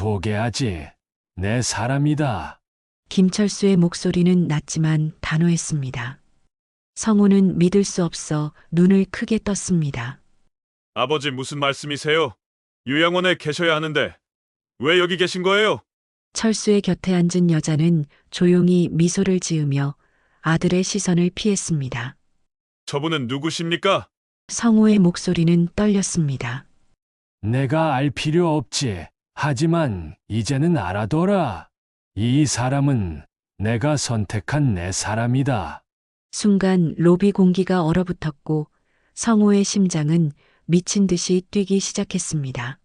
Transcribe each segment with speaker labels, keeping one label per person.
Speaker 1: 소개하지. 내 사람이다.
Speaker 2: 김철수의 목소리는 낮지만 단호했습니다. 성우는 믿을 수 없어 눈을 크게 떴습니다.
Speaker 3: 아버지 무슨 말씀이세요? 요양원에 계셔야 하는데 왜 여기 계신 거예요?
Speaker 2: 철수의 곁에 앉은 여자는 조용히 미소를 지으며 아들의 시선을 피했습니다.
Speaker 3: 저분은 누구십니까?
Speaker 2: 성우의 목소리는 떨렸습니다.
Speaker 1: 내가 알 필요 없지. 하지만 이제는 알아둬라. 이 사람은 내가 선택한 내 사람이다.
Speaker 2: 순간 로비 공기가 얼어붙었고 성우의 심장은 미친 듯이 뛰기 시작했습니다.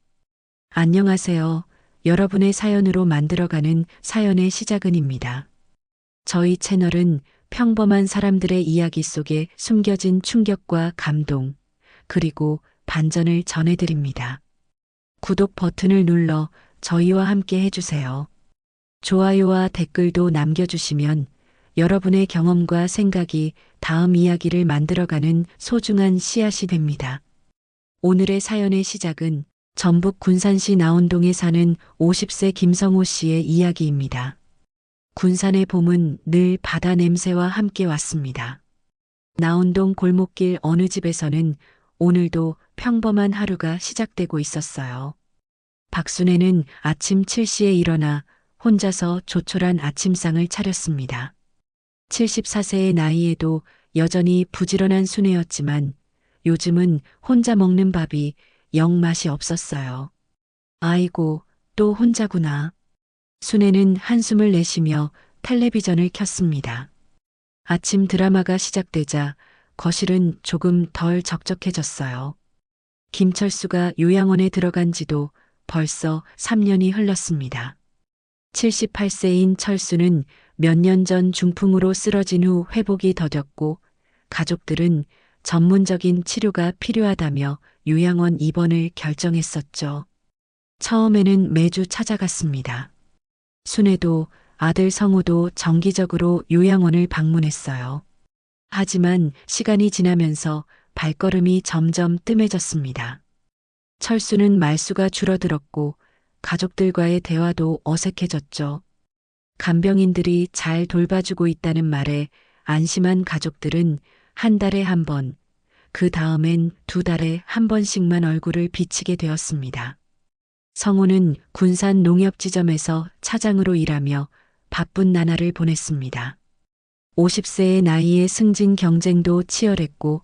Speaker 2: 안녕하세요. 여러분의 사연으로 만들어가는 사연의 시작은입니다. 저희 채널은 평범한 사람들의 이야기 속에 숨겨진 충격과 감동, 그리고 반전을 전해드립니다. 구독 버튼을 눌러 저희와 함께 해주세요. 좋아요와 댓글도 남겨주시면 여러분의 경험과 생각이 다음 이야기를 만들어가는 소중한 씨앗이 됩니다. 오늘의 사연의 시작은 전북 군산시 나온동에 사는 50세 김성호 씨의 이야기입니다. 군산의 봄은 늘 바다 냄새와 함께 왔습니다. 나온동 골목길 어느 집에서는 오늘도 평범한 하루가 시작되고 있었어요. 박순애는 아침 7시에 일어나 혼자서 조촐한 아침상을 차렸습니다. 74세의 나이에도 여전히 부지런한 순애였지만 요즘은 혼자 먹는 밥이 영 맛이 없었어요. 아이고, 또 혼자구나. 순애는 한숨을 내쉬며 텔레비전을 켰습니다. 아침 드라마가 시작되자 거실은 조금 덜 적적해졌어요. 김철수가 요양원에 들어간 지도 벌써 3년이 흘렀습니다. 78세인 철수는 몇 년 전 중풍으로 쓰러진 후 회복이 더뎠고 가족들은 전문적인 치료가 필요하다며 요양원 입원을 결정했었죠. 처음에는 매주 찾아갔습니다. 순애도 아들 성우도 정기적으로 요양원을 방문했어요. 하지만 시간이 지나면서 발걸음이 점점 뜸해졌습니다. 철수는 말수가 줄어들었고 가족들과의 대화도 어색해졌죠. 간병인들이 잘 돌봐주고 있다는 말에 안심한 가족들은 한 달에 한 번, 그 다음엔 2달에 한 번씩만 얼굴을 비치게 되었습니다. 성우는 군산 농협지점에서 차장으로 일하며 바쁜 나날을 보냈습니다. 50세의 나이에 승진 경쟁도 치열했고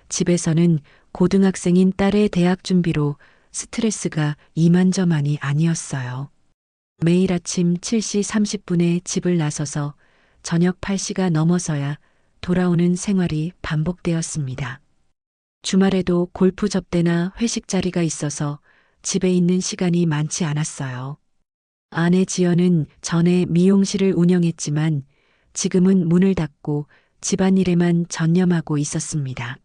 Speaker 2: 집에서는 고등학생인 딸의 대학 준비로 스트레스가 이만저만이 아니었어요. 매일 아침 7시 30분에 집을 나서서 저녁 8시가 넘어서야 돌아오는 생활이 반복되었습니다. 주말에도 골프 접대나 회식 자리가 있어서 집에 있는 시간이 많지 않았어요. 아내 지연은 전에 미용실을 운영했지만 지금은 문을 닫고 집안일에만 전념하고 있었습니다.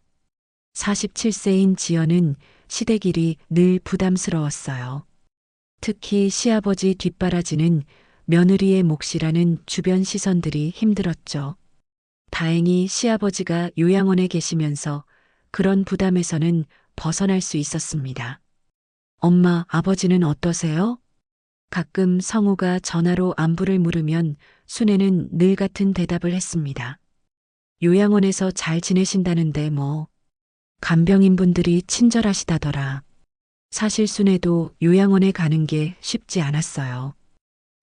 Speaker 2: 47세인 지연은 시댁일이 늘 부담스러웠어요. 특히 시아버지 뒷바라지는 며느리의 몫이라는 주변 시선들이 힘들었죠. 다행히 시아버지가 요양원에 계시면서 그런 부담에서는 벗어날 수 있었습니다. 엄마, 아버지는 어떠세요? 가끔 성우가 전화로 안부를 물으면 순애는 늘 같은 대답을 했습니다. 요양원에서 잘 지내신다는데 뭐. 간병인분들이 친절하시다더라. 사실 순애도 요양원에 가는 게 쉽지 않았어요.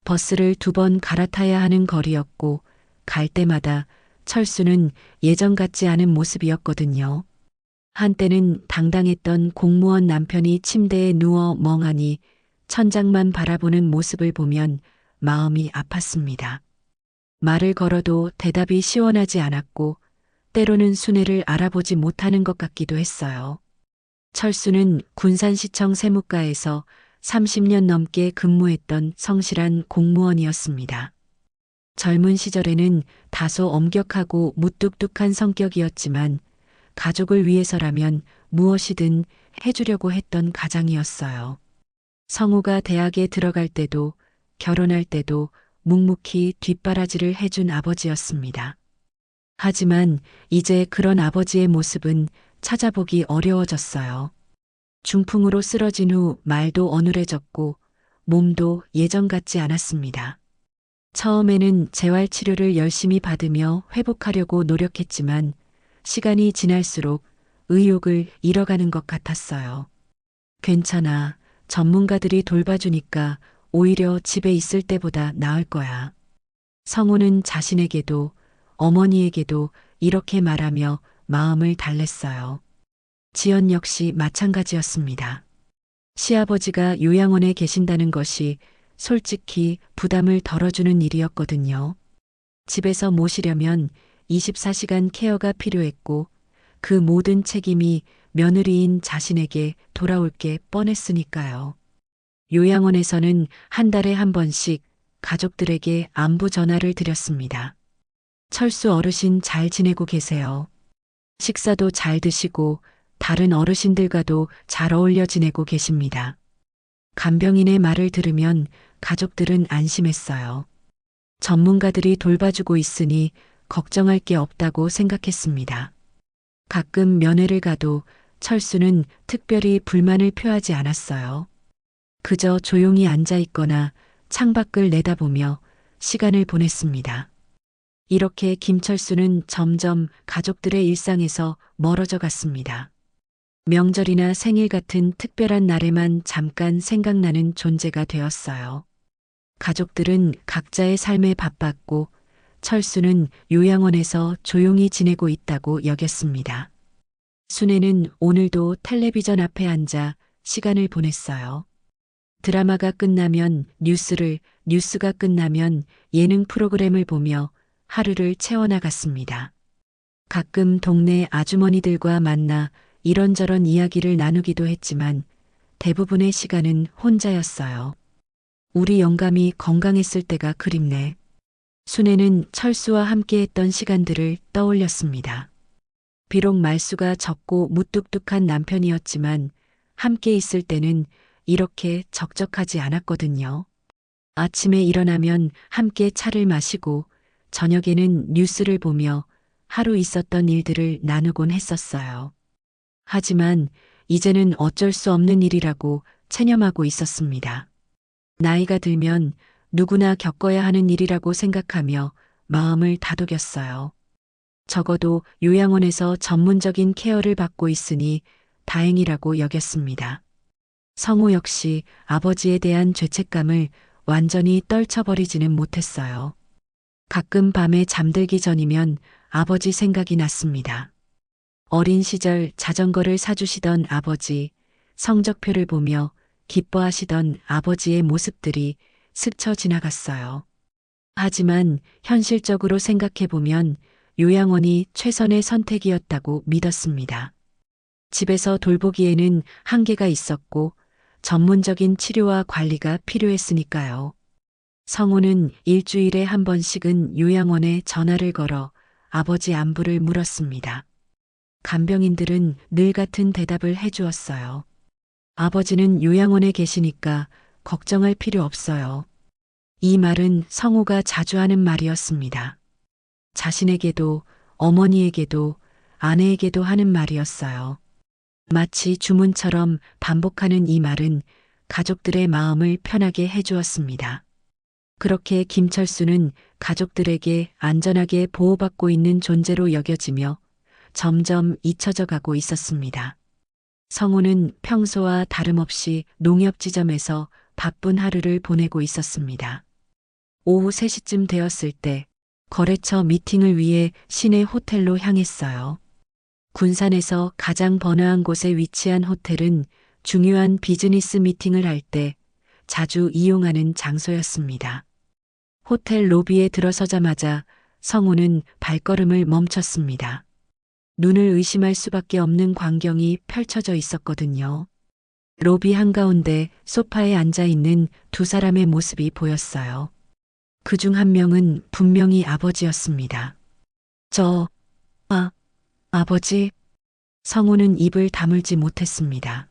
Speaker 2: 버스를 2번 갈아타야 하는 거리였고 갈 때마다 철수는 예전 같지 않은 모습이었거든요. 한때는 당당했던 공무원 남편이 침대에 누워 멍하니 천장만 바라보는 모습을 보면 마음이 아팠습니다. 말을 걸어도 대답이 시원하지 않았고 때로는 순애를 알아보지 못하는 것 같기도 했어요. 철수는 군산시청 세무과에서 30년 넘게 근무했던 성실한 공무원이었습니다. 젊은 시절에는 다소 엄격하고 무뚝뚝한 성격이었지만 가족을 위해서라면 무엇이든 해주려고 했던 가장이었어요. 성우가 대학에 들어갈 때도 결혼할 때도 묵묵히 뒷바라지를 해준 아버지였습니다. 하지만 이제 그런 아버지의 모습은 찾아보기 어려워졌어요. 중풍으로 쓰러진 후 말도 어눌해졌고 몸도 예전 같지 않았습니다. 처음에는 재활 치료를 열심히 받으며 회복하려고 노력했지만 시간이 지날수록 의욕을 잃어가는 것 같았어요. 괜찮아. 전문가들이 돌봐주니까 오히려 집에 있을 때보다 나을 거야. 성우는 자신에게도 어머니에게도 이렇게 말하며 마음을 달랬어요. 지연 역시 마찬가지였습니다. 시아버지가 요양원에 계신다는 것이 솔직히 부담을 덜어주는 일이었거든요. 집에서 모시려면 24시간 케어가 필요했고 그 모든 책임이 며느리인 자신에게 돌아올 게 뻔했으니까요. 요양원에서는 한 달에 한 번씩 가족들에게 안부 전화를 드렸습니다. 철수 어르신 잘 지내고 계세요. 식사도 잘 드시고 다른 어르신들과도 잘 어울려 지내고 계십니다. 간병인의 말을 들으면 가족들은 안심했어요. 전문가들이 돌봐주고 있으니 걱정할 게 없다고 생각했습니다. 가끔 면회를 가도 철수는 특별히 불만을 표하지 않았어요. 그저 조용히 앉아 있거나 창밖을 내다보며 시간을 보냈습니다. 이렇게 김철수는 점점 가족들의 일상에서 멀어져 갔습니다. 명절이나 생일 같은 특별한 날에만 잠깐 생각나는 존재가 되었어요. 가족들은 각자의 삶에 바빴고 철수는 요양원에서 조용히 지내고 있다고 여겼습니다. 순애는 오늘도 텔레비전 앞에 앉아 시간을 보냈어요. 드라마가 끝나면 뉴스가 끝나면 예능 프로그램을 보며 하루를 채워나갔습니다. 가끔 동네 아주머니들과 만나 이런저런 이야기를 나누기도 했지만 대부분의 시간은 혼자였어요. 우리 영감이 건강했을 때가 그립네. 순애는 철수와 함께했던 시간들을 떠올렸습니다. 비록 말수가 적고 무뚝뚝한 남편이었지만 함께 있을 때는 이렇게 적적하지 않았거든요. 아침에 일어나면 함께 차를 마시고 저녁에는 뉴스를 보며 하루 있었던 일들을 나누곤 했었어요. 하지만 이제는 어쩔 수 없는 일이라고 체념하고 있었습니다. 나이가 들면 누구나 겪어야 하는 일이라고 생각하며 마음을 다독였어요. 적어도 요양원에서 전문적인 케어를 받고 있으니 다행이라고 여겼습니다. 성우 역시 아버지에 대한 죄책감을 완전히 떨쳐버리지는 못했어요. 가끔 밤에 잠들기 전이면 아버지 생각이 났습니다. 어린 시절 자전거를 사주시던 아버지, 성적표를 보며 기뻐하시던 아버지의 모습들이 스쳐 지나갔어요. 하지만 현실적으로 생각해보면 요양원이 최선의 선택이었다고 믿었습니다. 집에서 돌보기에는 한계가 있었고 전문적인 치료와 관리가 필요했으니까요. 성우는 일주일에 한 번씩은 요양원에 전화를 걸어 아버지 안부를 물었습니다. 간병인들은 늘 같은 대답을 해주었어요. 아버지는 요양원에 계시니까 걱정할 필요 없어요. 이 말은 성우가 자주 하는 말이었습니다. 자신에게도 어머니에게도 아내에게도 하는 말이었어요. 마치 주문처럼 반복하는 이 말은 가족들의 마음을 편하게 해주었습니다. 그렇게 김철수는 가족들에게 안전하게 보호받고 있는 존재로 여겨지며 점점 잊혀져 가고 있었습니다. 성우는 평소와 다름없이 농협 지점에서 바쁜 하루를 보내고 있었습니다. 오후 3시쯤 되었을 때 거래처 미팅을 위해 시내 호텔로 향했어요. 군산에서 가장 번화한 곳에 위치한 호텔은 중요한 비즈니스 미팅을 할 때 자주 이용하는 장소였습니다. 호텔 로비에 들어서자마자 성우는 발걸음을 멈췄습니다. 눈을 의심할 수밖에 없는 광경이 펼쳐져 있었거든요. 로비 한가운데 소파에 앉아 있는 두 사람의 모습이 보였어요. 그중 한 명은 분명히 아버지였습니다. 아버지? 성우는 입을 다물지 못했습니다.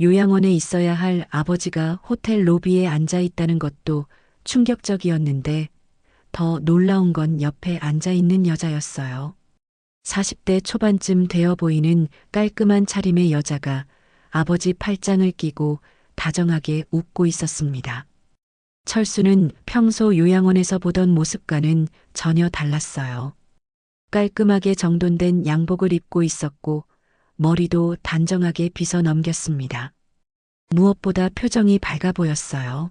Speaker 2: 요양원에 있어야 할 아버지가 호텔 로비에 앉아 있다는 것도 충격적이었는데 더 놀라운 건 옆에 앉아 있는 여자였어요. 40대 초반쯤 되어 보이는 깔끔한 차림의 여자가 아버지 팔짱을 끼고 다정하게 웃고 있었습니다. 철수는 평소 요양원에서 보던 모습과는 전혀 달랐어요. 깔끔하게 정돈된 양복을 입고 있었고 머리도 단정하게 빗어 넘겼습니다. 무엇보다 표정이 밝아 보였어요.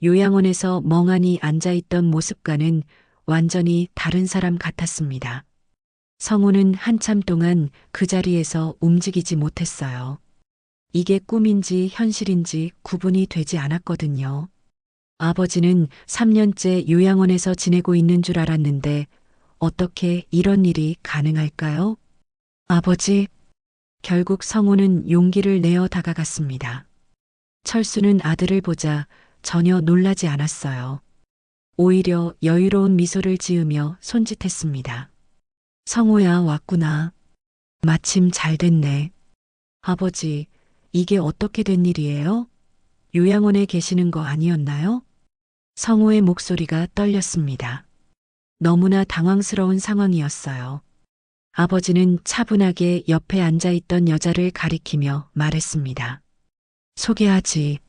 Speaker 2: 요양원에서 멍하니 앉아있던 모습과는 완전히 다른 사람 같았습니다. 성우는 한참 동안 그 자리에서 움직이지 못했어요. 이게 꿈인지 현실인지 구분이 되지 않았거든요. 아버지는 3년째 요양원에서 지내고 있는 줄 알았는데 어떻게 이런 일이 가능할까요? 아버지, 결국 성우는 용기를 내어 다가갔습니다. 철수는 아들을 보자 전혀 놀라지 않았어요. 오히려 여유로운 미소를 지으며 손짓했습니다. 성우야, 왔구나. 마침 잘 됐네. 아버지, 이게 어떻게 된 일이에요? 요양원에 계시는 거 아니었나요? 성우의 목소리가 떨렸습니다. 너무나 당황스러운 상황이었어요. 아버지는 차분하게 옆에 앉아있던 여자를 가리키며 말했습니다. 소개하지.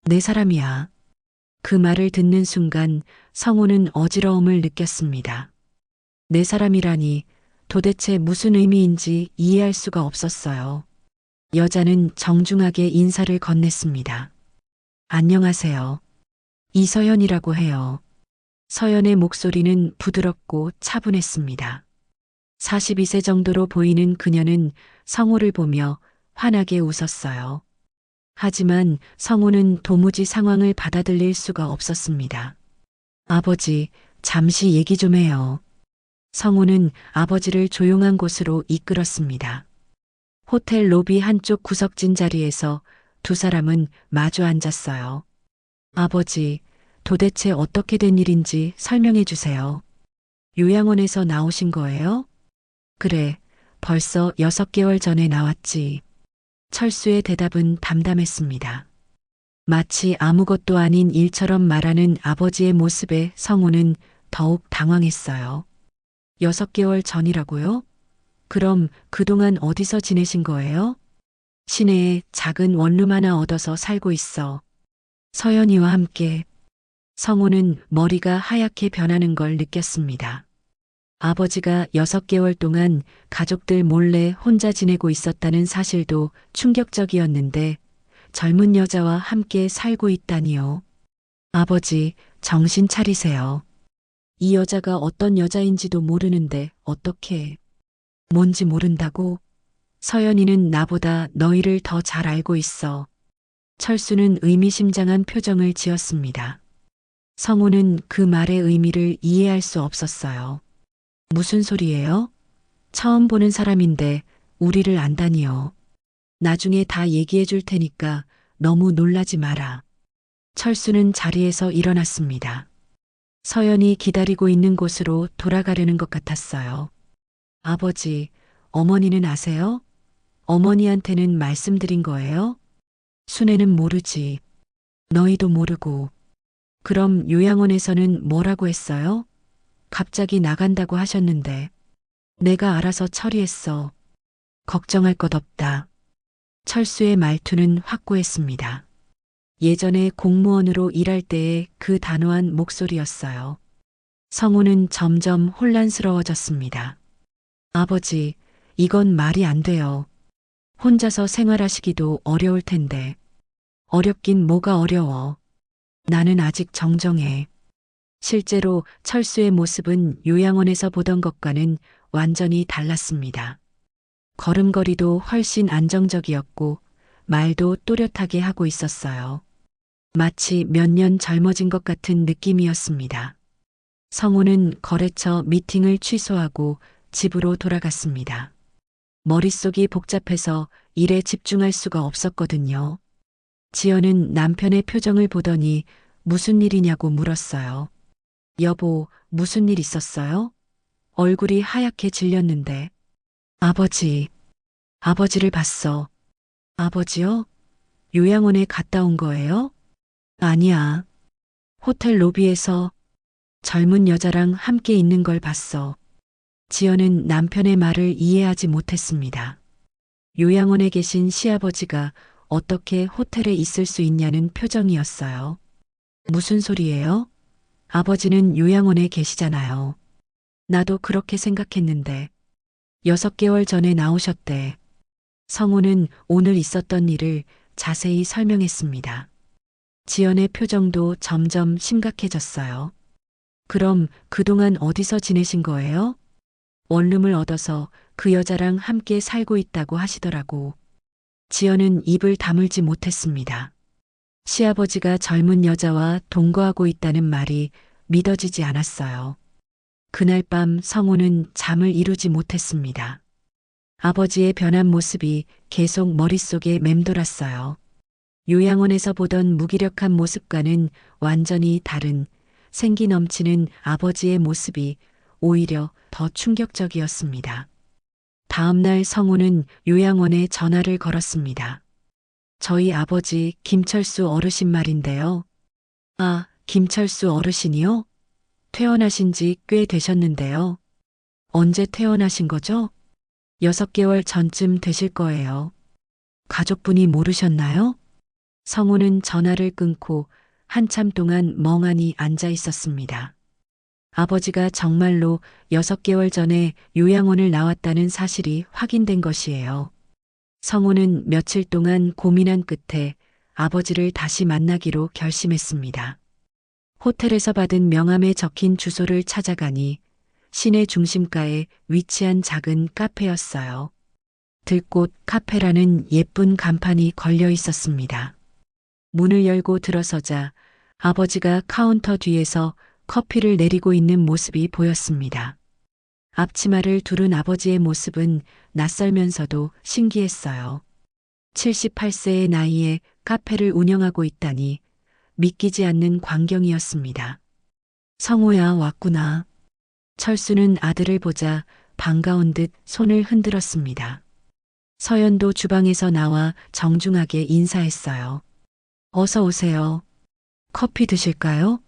Speaker 2: 내 사람이야. 그 말을 듣는 순간 성우는 어지러움을 느꼈습니다. 내 사람이라니 도대체 무슨 의미인지 이해할 수가 없었어요. 여자는 정중하게 인사를 건넸습니다. 안녕하세요. 이서연이라고 해요. 서연의 목소리는 부드럽고 차분했습니다. 42세 정도로 보이는 그녀는 성우를 보며 환하게 웃었어요. 하지만 성우는 도무지 상황을 받아들일 수가 없었습니다. 아버지, 잠시 얘기 좀 해요. 성우는 아버지를 조용한 곳으로 이끌었습니다. 호텔 로비 한쪽 구석진 자리에서 두 사람은 마주 앉았어요. 아버지, 도대체 어떻게 된 일인지 설명해 주세요. 요양원에서 나오신 거예요? 그래, 벌써 6개월 전에 나왔지. 철수의 대답은 담담했습니다. 마치 아무것도 아닌 일처럼 말하는 아버지의 모습에 성우는 더욱 당황했어요. 6개월 전이라고요? 그럼 그동안 어디서 지내신 거예요? 시내에 작은 원룸 하나 얻어서 살고 있어. 서연이와 함께. 성우는 머리가 하얗게 변하는 걸 느꼈습니다. 아버지가 6개월 동안 가족들 몰래 혼자 지내고 있었다는 사실도 충격적이었는데 젊은 여자와 함께 살고 있다니요. 아버지, 정신 차리세요. 이 여자가 어떤 여자인지도 모르는데 어떻게. 뭔지 모른다고? 서연이는 나보다 너희를 더 잘 알고 있어. 철수는 의미심장한 표정을 지었습니다. 성우는 그 말의 의미를 이해할 수 없었어요. 무슨 소리예요? 처음 보는 사람인데 우리를 안다니요. 나중에 다 얘기해 줄 테니까 너무 놀라지 마라. 철수는 자리에서 일어났습니다. 서연이 기다리고 있는 곳으로 돌아가려는 것 같았어요. 아버지, 어머니는 아세요? 어머니한테는 말씀드린 거예요? 순애는 모르지. 너희도 모르고. 그럼 요양원에서는 뭐라고 했어요? 갑자기 나간다고 하셨는데. 내가 알아서 처리했어. 걱정할 것 없다. 철수의 말투는 확고했습니다. 예전에 공무원으로 일할 때의 그 단호한 목소리였어요. 성우는 점점 혼란스러워졌습니다. 아버지, 이건 말이 안 돼요. 혼자서 생활하시기도 어려울 텐데. 어렵긴 뭐가 어려워. 나는 아직 정정해. 실제로 철수의 모습은 요양원에서 보던 것과는 완전히 달랐습니다. 걸음걸이도 훨씬 안정적이었고 말도 또렷하게 하고 있었어요. 마치 몇 년 젊어진 것 같은 느낌이었습니다. 성우는 거래처 미팅을 취소하고 집으로 돌아갔습니다. 머릿속이 복잡해서 일에 집중할 수가 없었거든요. 지연은 남편의 표정을 보더니 무슨 일이냐고 물었어요. 여보, 무슨 일 있었어요? 얼굴이 하얗게 질렸는데. 아버지, 아버지를 봤어. 아버지요? 요양원에 갔다 온 거예요? 아니야. 호텔 로비에서 젊은 여자랑 함께 있는 걸 봤어. 지연은 남편의 말을 이해하지 못했습니다. 요양원에 계신 시아버지가 어떻게 호텔에 있을 수 있냐는 표정이었어요. 무슨 소리예요? 아버지는 요양원에 계시잖아요. 나도 그렇게 생각했는데 6개월 전에 나오셨대. 성우는 오늘 있었던 일을 자세히 설명했습니다. 지연의 표정도 점점 심각해졌어요. 그럼 그동안 어디서 지내신 거예요? 원룸을 얻어서 그 여자랑 함께 살고 있다고 하시더라고. 지연은 입을 다물지 못했습니다. 시아버지가 젊은 여자와 동거하고 있다는 말이 믿어지지 않았어요. 그날 밤 성우는 잠을 이루지 못했습니다. 아버지의 변한 모습이 계속 머릿속에 맴돌았어요. 요양원에서 보던 무기력한 모습과는 완전히 다른 생기 넘치는 아버지의 모습이 오히려 더 충격적이었습니다. 다음 날 성우는 요양원에 전화를 걸었습니다. 저희 아버지 김철수 어르신 말인데요. 아, 김철수 어르신이요? 퇴원하신 지 꽤 되셨는데요. 언제 퇴원하신 거죠? 6개월 전쯤 되실 거예요. 가족분이 모르셨나요? 성우는 전화를 끊고 한참 동안 멍하니 앉아 있었습니다. 아버지가 정말로 6개월 전에 요양원을 나왔다는 사실이 확인된 것이에요. 성우는 며칠 동안 고민한 끝에 아버지를 다시 만나기로 결심했습니다. 호텔에서 받은 명함에 적힌 주소를 찾아가니 시내 중심가에 위치한 작은 카페였어요. 들꽃 카페라는 예쁜 간판이 걸려 있었습니다. 문을 열고 들어서자 아버지가 카운터 뒤에서 커피를 내리고 있는 모습이 보였습니다. 앞치마를 두른 아버지의 모습은 낯설면서도 신기했어요. 78세의 나이에 카페를 운영하고 있다니 믿기지 않는 광경이었습니다. 성우야, 왔구나. 철수는 아들을 보자 반가운 듯 손을 흔들었습니다. 서연도 주방에서 나와 정중하게 인사했어요. 어서 오세요. 커피 드실까요?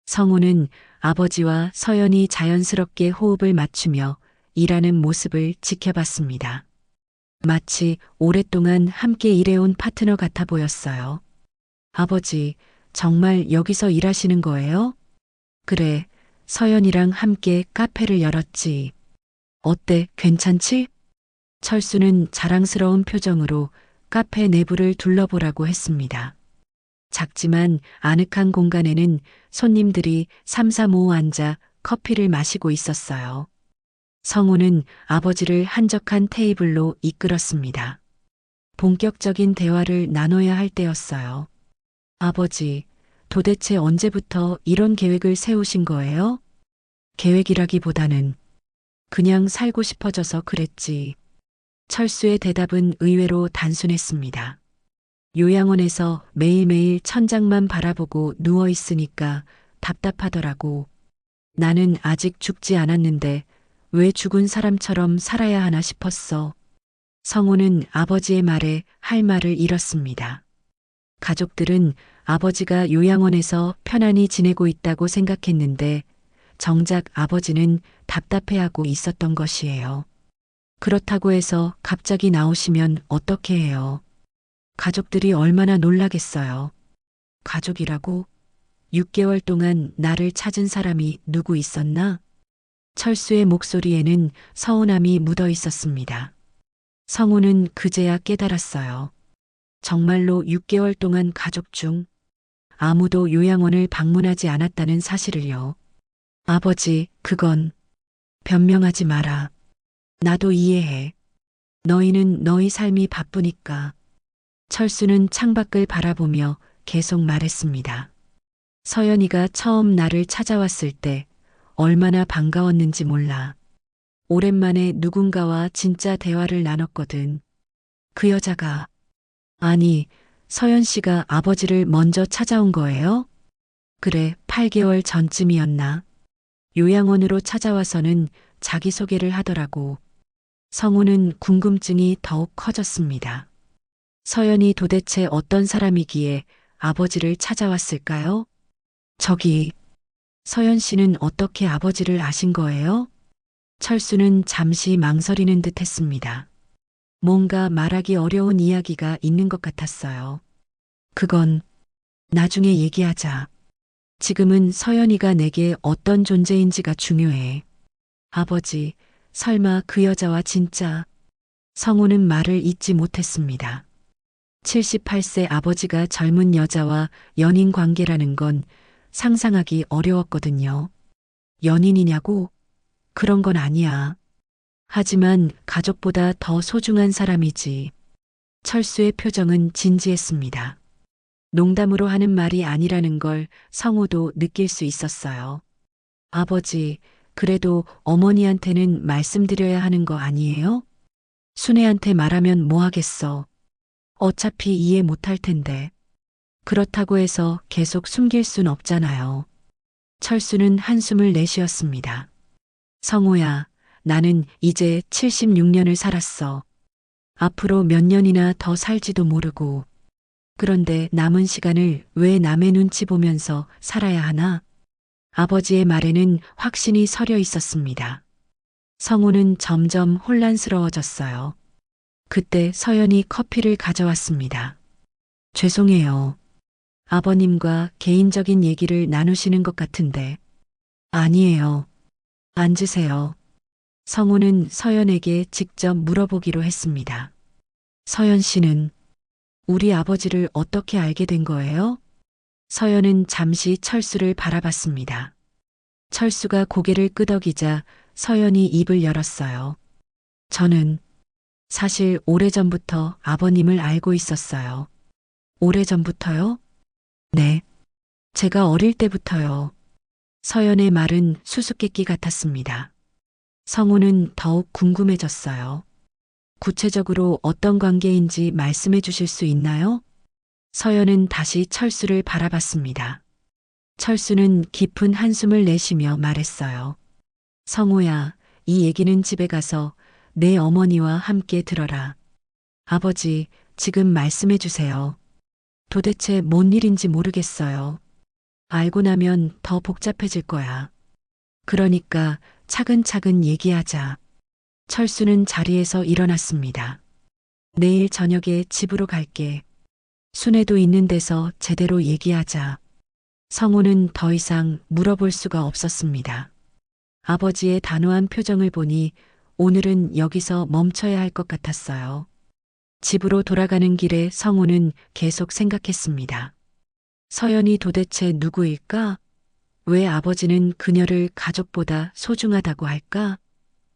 Speaker 2: 성우는 아버지와 서연이 자연스럽게 호흡을 맞추며 일하는 모습을 지켜봤습니다. 마치 오랫동안 함께 일해온 파트너 같아 보였어요. 아버지, 정말 여기서 일하시는 거예요? 그래, 서연이랑 함께 카페를 열었지. 어때, 괜찮지? 철수는 자랑스러운 표정으로 카페 내부를 둘러보라고 했습니다. 작지만 아늑한 공간에는 손님들이 삼삼오오 앉아 커피를 마시고 있었어요. 성우는 아버지를 한적한 테이블로 이끌었습니다. 본격적인 대화를 나눠야 할 때였어요. 아버지, 도대체 언제부터 이런 계획을 세우신 거예요? 계획이라기보다는 그냥 살고 싶어져서 그랬지. 철수의 대답은 의외로 단순했습니다. 요양원에서 매일매일 천장만 바라보고 누워 있으니까 답답하더라고. 나는 아직 죽지 않았는데 왜 죽은 사람처럼 살아야 하나 싶었어. 성우는 아버지의 말에 할 말을 잃었습니다. 가족들은 아버지가 요양원에서 편안히 지내고 있다고 생각했는데 정작 아버지는 답답해하고 있었던 것이에요. 그렇다고 해서 갑자기 나오시면 어떻게 해요? 가족들이 얼마나 놀라겠어요. 가족이라고? 6개월 동안 나를 찾은 사람이 누구 있었나? 철수의 목소리에는 서운함이 묻어 있었습니다. 성우는 그제야 깨달았어요. 정말로 6개월 동안 가족 중 아무도 요양원을 방문하지 않았다는 사실을요. 아버지, 그건 변명하지 마라. 나도 이해해. 너희는 너희 삶이 바쁘니까. 철수는 창밖을 바라보며 계속 말했습니다. 서연이가 처음 나를 찾아왔을 때 얼마나 반가웠는지 몰라. 오랜만에 누군가와 진짜 대화를 나눴거든. 그 여자가, 아니, 서연 씨가 아버지를 먼저 찾아온 거예요? 그래, 8개월 전쯤이었나? 요양원으로 찾아와서는 자기소개를 하더라고. 성우는 궁금증이 더욱 커졌습니다. 서연이 도대체 어떤 사람이기에 아버지를 찾아왔을까요? 저기, 서연 씨는 어떻게 아버지를 아신 거예요? 철수는 잠시 망설이는 듯 했습니다. 뭔가 말하기 어려운 이야기가 있는 것 같았어요. 그건 나중에 얘기하자. 지금은 서연이가 내게 어떤 존재인지가 중요해. 아버지, 설마 그 여자와 진짜. 성우는 말을 잇지 못했습니다. 78세 아버지가 젊은 여자와 연인 관계라는 건 상상하기 어려웠거든요. 연인이냐고? 그런 건 아니야. 하지만 가족보다 더 소중한 사람이지. 철수의 표정은 진지했습니다. 농담으로 하는 말이 아니라는 걸 성우도 느낄 수 있었어요. 아버지, 그래도 어머니한테는 말씀드려야 하는 거 아니에요? 순애한테 말하면 뭐 하겠어. 어차피 이해 못할 텐데. 그렇다고 해서 계속 숨길 순 없잖아요. 철수는 한숨을 내쉬었습니다. 성우야, 나는 이제 76년을 살았어. 앞으로 몇 년이나 더 살지도 모르고. 그런데 남은 시간을 왜 남의 눈치 보면서 살아야 하나? 아버지의 말에는 확신이 서려 있었습니다. 성우는 점점 혼란스러워졌어요. 그때 서연이 커피를 가져왔습니다. 죄송해요. 아버님과 개인적인 얘기를 나누시는 것 같은데. 아니에요. 앉으세요. 성우는 서연에게 직접 물어보기로 했습니다. 서연 씨는 우리 아버지를 어떻게 알게 된 거예요? 서연은 잠시 철수를 바라봤습니다. 철수가 고개를 끄덕이자 서연이 입을 열었어요. 저는 사실 오래전부터 아버님을 알고 있었어요. 오래전부터요? 네. 제가 어릴 때부터요. 서연의 말은 수수께끼 같았습니다. 성우는 더욱 궁금해졌어요. 구체적으로 어떤 관계인지 말씀해 주실 수 있나요? 서연은 다시 철수를 바라봤습니다. 철수는 깊은 한숨을 내쉬며 말했어요. 성우야, 이 얘기는 집에 가서 내 어머니와 함께 들어라. 아버지, 지금 말씀해 주세요. 도대체 뭔 일인지 모르겠어요. 알고 나면 더 복잡해질 거야. 그러니까 차근차근 얘기하자. 철수는 자리에서 일어났습니다. 내일 저녁에 집으로 갈게. 순애도 있는 데서 제대로 얘기하자. 성우는 더 이상 물어볼 수가 없었습니다. 아버지의 단호한 표정을 보니 오늘은 여기서 멈춰야 할 것 같았어요. 집으로 돌아가는 길에 성우는 계속 생각했습니다. 서연이 도대체 누구일까? 왜 아버지는 그녀를 가족보다 소중하다고 할까?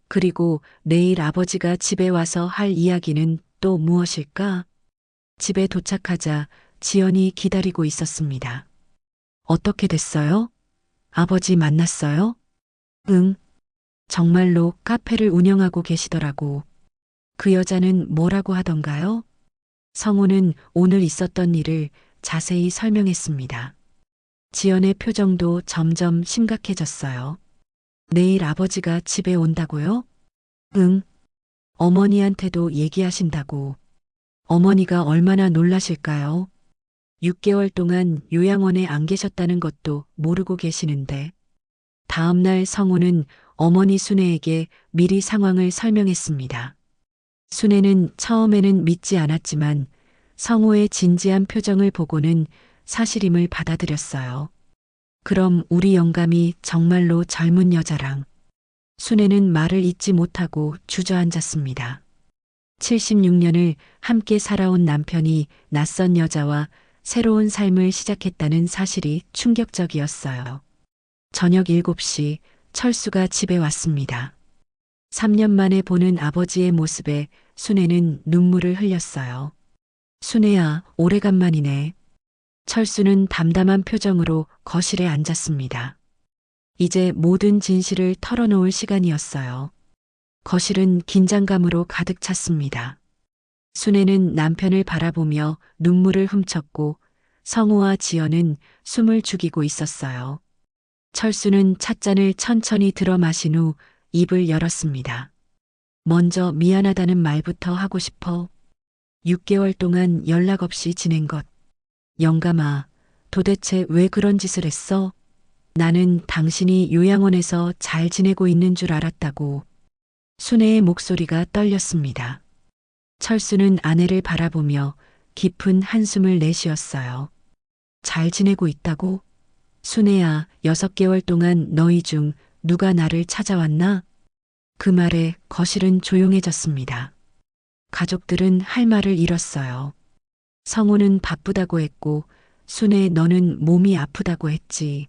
Speaker 2: 그리고 내일 아버지가 집에 와서 할 이야기는 또 무엇일까? 집에 도착하자 지연이 기다리고 있었습니다. 어떻게 됐어요? 아버지 만났어요? 응. 정말로 카페를 운영하고 계시더라고. 그 여자는 뭐라고 하던가요? 성우는 오늘 있었던 일을 자세히 설명했습니다. 지연의 표정도 점점 심각해졌어요. 내일 아버지가 집에 온다고요? 응. 어머니한테도 얘기하신다고. 어머니가 얼마나 놀라실까요? 6개월 동안 요양원에 안 계셨다는 것도 모르고 계시는데. 다음날 성우는 어머니 순애에게 미리 상황을 설명했습니다. 순애는 처음에는 믿지 않았지만 성우의 진지한 표정을 보고는 사실임을 받아들였어요. 그럼 우리 영감이 정말로 젊은 여자랑. 순애는 말을 잇지 못하고 주저앉았습니다. 76년을 함께 살아온 남편이 낯선 여자와 새로운 삶을 시작했다는 사실이 충격적이었어요. 저녁 7시 철수가 집에 왔습니다. 3년 만에 보는 아버지의 모습에 순애는 눈물을 흘렸어요. 순애야, 오래간만이네. 철수는 담담한 표정으로 거실에 앉았습니다. 이제 모든 진실을 털어놓을 시간이었어요. 거실은 긴장감으로 가득 찼습니다. 순애는 남편을 바라보며 눈물을 훔쳤고 성우와 지연은 숨을 죽이고 있었어요. 철수는 찻잔을 천천히 들어 마신 후 입을 열었습니다. 먼저 미안하다는 말부터 하고 싶어. 6개월 동안 연락 없이 지낸 것. 영감아, 도대체 왜 그런 짓을 했어? 나는 당신이 요양원에서 잘 지내고 있는 줄 알았다고. 순애의 목소리가 떨렸습니다. 철수는 아내를 바라보며 깊은 한숨을 내쉬었어요. 잘 지내고 있다고? 순애야, 6개월 동안 너희 중 누가 나를 찾아왔나? 그 말에 거실은 조용해졌습니다. 가족들은 할 말을 잃었어요. 성우는 바쁘다고 했고, 순애 너는 몸이 아프다고 했지.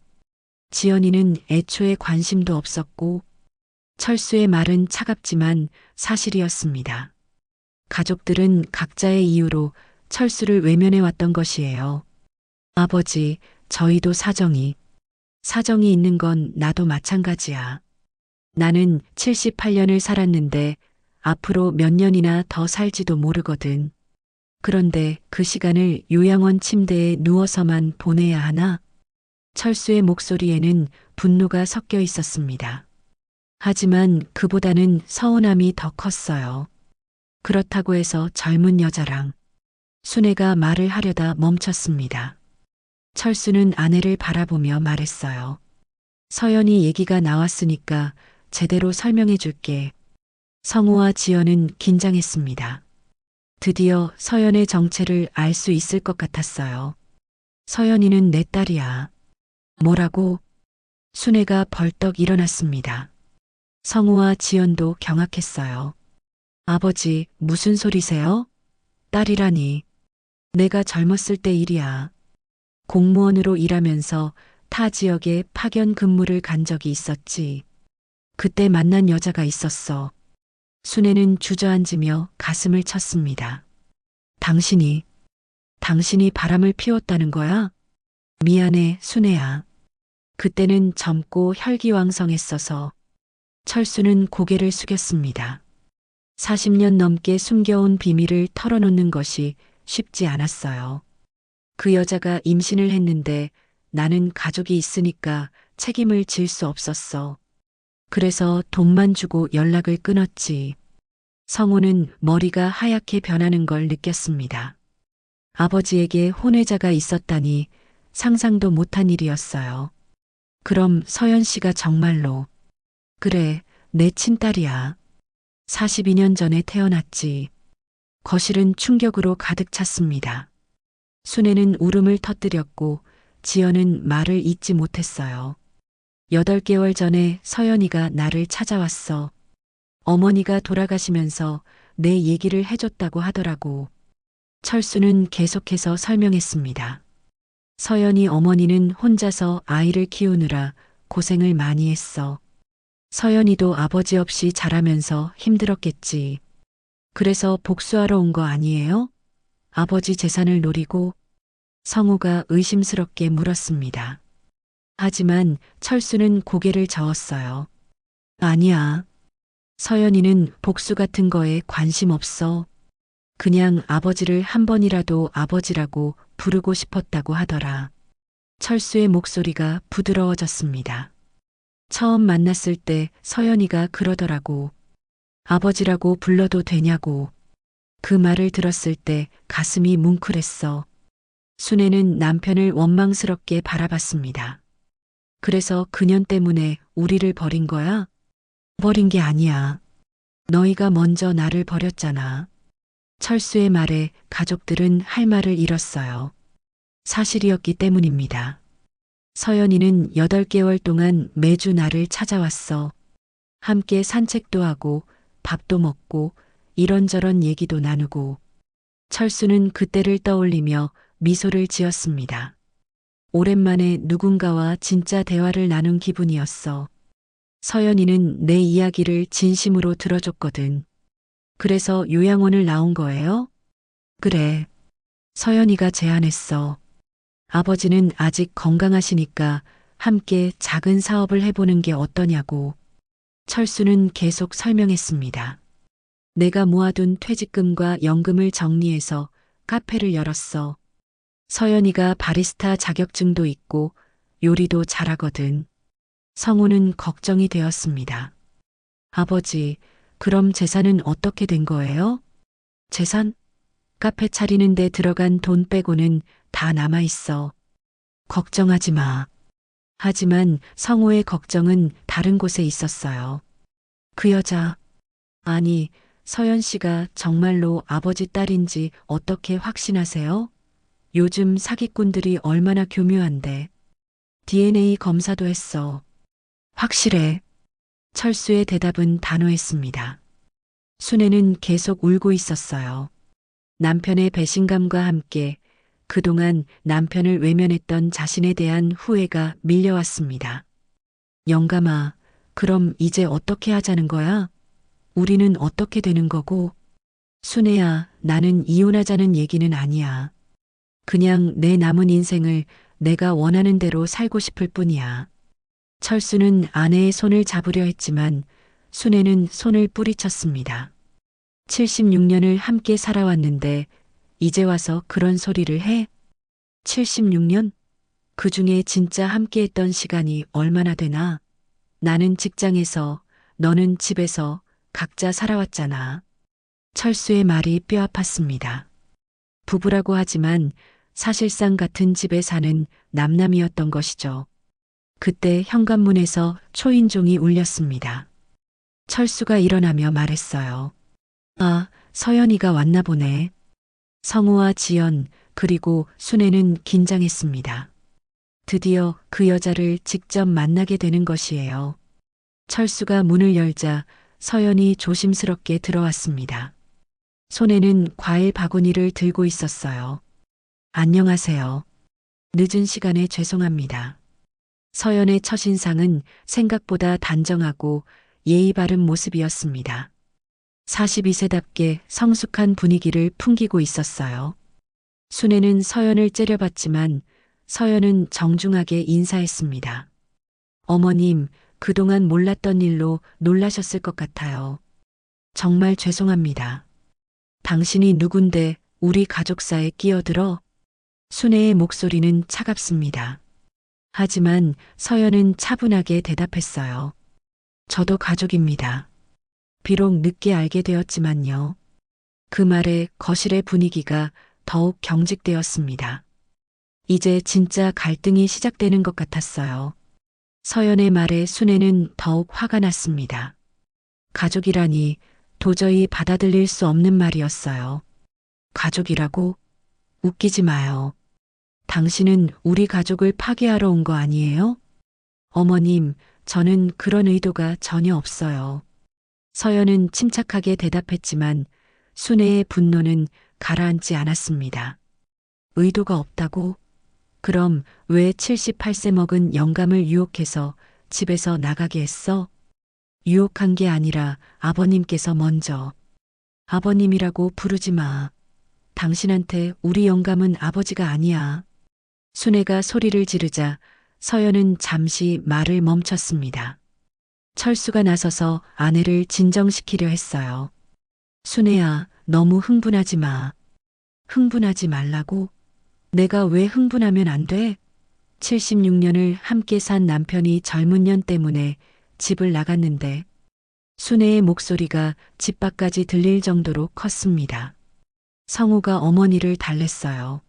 Speaker 2: 지연이는 애초에 관심도 없었고, 철수의 말은 차갑지만 사실이었습니다. 가족들은 각자의 이유로 철수를 외면해 왔던 것이에요. 아버지, 저희도 사정이 있는 건 나도 마찬가지야. 나는 78년을 살았는데 앞으로 몇 년이나 더 살지도 모르거든. 그런데 그 시간을 요양원 침대에 누워서만 보내야 하나? 철수의 목소리에는 분노가 섞여 있었습니다. 하지만 그보다는 서운함이 더 컸어요. 그렇다고 해서 젊은 여자랑 순애가 말을 하려다 멈췄습니다. 철수는 아내를 바라보며 말했어요. 서연이 얘기가 나왔으니까 제대로 설명해 줄게. 성우와 지연은 긴장했습니다. 드디어 서연의 정체를 알 수 있을 것 같았어요. 서연이는 내 딸이야. 뭐라고? 순애가 벌떡 일어났습니다. 성우와 지연도 경악했어요. 아버지, 무슨 소리세요? 딸이라니. 내가 젊었을 때 일이야. 공무원으로 일하면서 타 지역에 파견 근무를 간 적이 있었지. 그때 만난 여자가 있었어. 순애는 주저앉으며 가슴을 쳤습니다. 당신이 바람을 피웠다는 거야? 미안해, 순애야. 그때는 젊고 혈기왕성했어서. 철수는 고개를 숙였습니다. 40년 넘게 숨겨온 비밀을 털어놓는 것이 쉽지 않았어요. 그 여자가 임신을 했는데 나는 가족이 있으니까 책임을 질 수 없었어. 그래서 돈만 주고 연락을 끊었지. 성우는 머리가 하얗게 변하는 걸 느꼈습니다. 아버지에게 혼외자가 있었다니 상상도 못한 일이었어요. 그럼 서연 씨가 정말로. 그래, 내 친딸이야. 42년 전에 태어났지. 거실은 충격으로 가득 찼습니다. 순애는 울음을 터뜨렸고 지연은 말을 잇지 못했어요. 8개월 전에 서연이가 나를 찾아왔어. 어머니가 돌아가시면서 내 얘기를 해줬다고 하더라고. 철수는 계속해서 설명했습니다. 서연이 어머니는 혼자서 아이를 키우느라 고생을 많이 했어. 서연이도 아버지 없이 자라면서 힘들었겠지. 그래서 복수하러 온 거 아니에요? 아버지 재산을 노리고? 성우가 의심스럽게 물었습니다. 하지만 철수는 고개를 저었어요. 아니야. 서연이는 복수 같은 거에 관심 없어. 그냥 아버지를 한 번이라도 아버지라고 부르고 싶었다고 하더라. 철수의 목소리가 부드러워졌습니다. 처음 만났을 때 서연이가 그러더라고. 아버지라고 불러도 되냐고. 그 말을 들었을 때 가슴이 뭉클했어. 순애는 남편을 원망스럽게 바라봤습니다. 그래서 그년 때문에 우리를 버린 거야? 버린 게 아니야. 너희가 먼저 나를 버렸잖아. 철수의 말에 가족들은 할 말을 잃었어요. 사실이었기 때문입니다. 서연이는 8개월 동안 매주 나를 찾아왔어. 함께 산책도 하고 밥도 먹고 이런저런 얘기도 나누고. 철수는 그때를 떠올리며 미소를 지었습니다. 오랜만에 누군가와 진짜 대화를 나눈 기분이었어. 서연이는 내 이야기를 진심으로 들어줬거든. 그래서 요양원을 나온 거예요? 그래. 서연이가 제안했어. 아버지는 아직 건강하시니까 함께 작은 사업을 해보는 게 어떠냐고. 철수는 계속 설명했습니다. 내가 모아둔 퇴직금과 연금을 정리해서 카페를 열었어. 서연이가 바리스타 자격증도 있고 요리도 잘하거든. 성우는 걱정이 되었습니다. 아버지, 그럼 재산은 어떻게 된 거예요? 재산? 카페 차리는 데 들어간 돈 빼고는 다 남아있어. 걱정하지 마. 하지만 성우의 걱정은 다른 곳에 있었어요. 그 여자, 아니, 서연 씨가 정말로 아버지 딸인지 어떻게 확신하세요? 요즘 사기꾼들이 얼마나 교묘한데. DNA 검사도 했어. 확실해. 철수의 대답은 단호했습니다. 순애는 계속 울고 있었어요. 남편의 배신감과 함께 그동안 남편을 외면했던 자신에 대한 후회가 밀려왔습니다. 영감아, 그럼 이제 어떻게 하자는 거야? 우리는 어떻게 되는 거고? 순애야, 나는 이혼하자는 얘기는 아니야. 그냥 내 남은 인생을 내가 원하는 대로 살고 싶을 뿐이야. 철수는 아내의 손을 잡으려 했지만 순애는 손을 뿌리쳤습니다. 76년을 함께 살아왔는데 이제 와서 그런 소리를 해? 76년? 그 중에 진짜 함께 했던 시간이 얼마나 되나? 나는 직장에서, 너는 집에서 각자 살아왔잖아. 철수의 말이 뼈 아팠습니다. 부부라고 하지만 사실상 같은 집에 사는 남남이었던 것이죠. 그때 현관문에서 초인종이 울렸습니다. 철수가 일어나며 말했어요. 아, 서연이가 왔나 보네. 성우와 지연, 그리고 순애는 긴장했습니다. 드디어 그 여자를 직접 만나게 되는 것이에요. 철수가 문을 열자 서연이 조심스럽게 들어왔습니다. 손에는 과일 바구니를 들고 있었어요. 안녕하세요. 늦은 시간에 죄송합니다. 서연의 첫인상은 생각보다 단정하고 예의 바른 모습이었습니다. 42세답게 성숙한 분위기를 풍기고 있었어요. 순애는 서연을 째려봤지만 서연은 정중하게 인사했습니다. 어머님, 그동안 몰랐던 일로 놀라셨을 것 같아요. 정말 죄송합니다. 당신이 누군데 우리 가족사에 끼어들어? 순애의 목소리는 차갑습니다. 하지만 서연은 차분하게 대답했어요. 저도 가족입니다. 비록 늦게 알게 되었지만요. 그 말에 거실의 분위기가 더욱 경직되었습니다. 이제 진짜 갈등이 시작되는 것 같았어요. 서연의 말에 순애는 더욱 화가 났습니다. 가족이라니 도저히 받아들일 수 없는 말이었어요. 가족이라고? 웃기지 마요. 당신은 우리 가족을 파괴하러 온 거 아니에요? 어머님, 저는 그런 의도가 전혀 없어요. 서연은 침착하게 대답했지만 순애의 분노는 가라앉지 않았습니다. 의도가 없다고? 그럼 왜 78세 먹은 영감을 유혹해서 집에서 나가게 했어? 유혹한 게 아니라 아버님께서 먼저. 아버님이라고 부르지 마. 당신한테 우리 영감은 아버지가 아니야. 순애가 소리를 지르자 서연은 잠시 말을 멈췄습니다. 철수가 나서서 아내를 진정시키려 했어요. 순애야, 너무 흥분하지 마. 흥분하지 말라고? 내가 왜 흥분하면 안 돼? 76년을 함께 산 남편이 젊은 년 때문에 집을 나갔는데 순애의 목소리가 집 밖까지 들릴 정도로 컸습니다. 성우가 어머니를 달랬어요.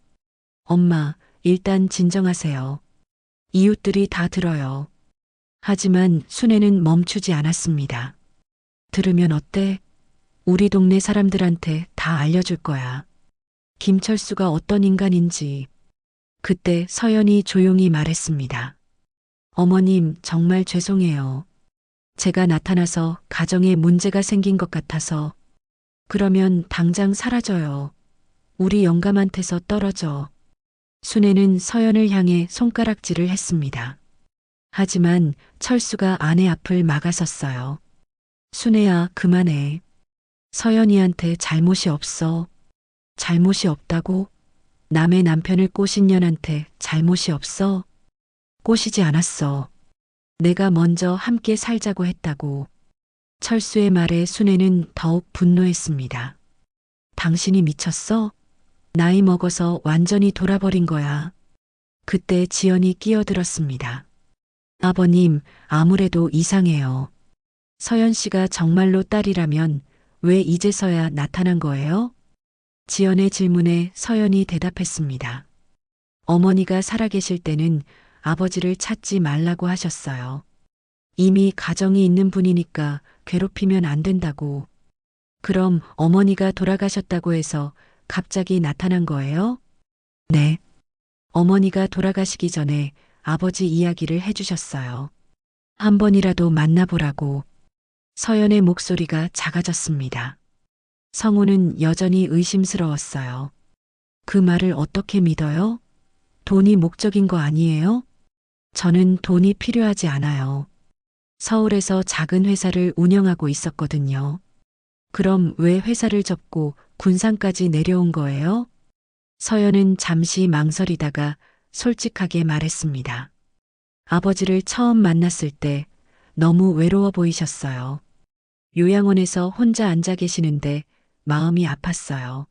Speaker 2: 엄마, 일단 진정하세요. 이웃들이 다 들어요. 하지만 순애는 멈추지 않았습니다. 들으면 어때? 우리 동네 사람들한테 다 알려줄 거야. 김철수가 어떤 인간인지. 그때 서연이 조용히 말했습니다. 어머님, 정말 죄송해요. 제가 나타나서 가정에 문제가 생긴 것 같아서. 그러면 당장 사라져요. 우리 영감한테서 떨어져. 순애는 서연을 향해 손가락질을 했습니다. 하지만 철수가 아내 앞을 막아섰어요. 순애야, 그만해. 서연이한테 잘못이 없어. 잘못이 없다고? 남의 남편을 꼬신 년한테 잘못이 없어? 꼬시지 않았어. 내가 먼저 함께 살자고 했다고. 철수의 말에 순애는 더욱 분노했습니다. 당신이 미쳤어? 나이 먹어서 완전히 돌아버린 거야. 그때 지연이 끼어들었습니다. 아버님, 아무래도 이상해요. 서연 씨가 정말로 딸이라면 왜 이제서야 나타난 거예요? 지연의 질문에 서연이 대답했습니다. 어머니가 살아계실 때는 아버지를 찾지 말라고 하셨어요. 이미 가정이 있는 분이니까 괴롭히면 안 된다고. 그럼 어머니가 돌아가셨다고 해서 갑자기 나타난 거예요? 네. 어머니가 돌아가시기 전에 아버지 이야기를 해주셨어요. 한 번이라도 만나보라고. 서연의 목소리가 작아졌습니다. 성우는 여전히 의심스러웠어요. 그 말을 어떻게 믿어요? 돈이 목적인 거 아니에요? 저는 돈이 필요하지 않아요. 서울에서 작은 회사를 운영하고 있었거든요. 그럼 왜 회사를 접고 군산까지 내려온 거예요? 서연은 잠시 망설이다가 솔직하게 말했습니다. 아버지를 처음 만났을 때 너무 외로워 보이셨어요. 요양원에서 혼자 앉아 계시는데 마음이 아팠어요.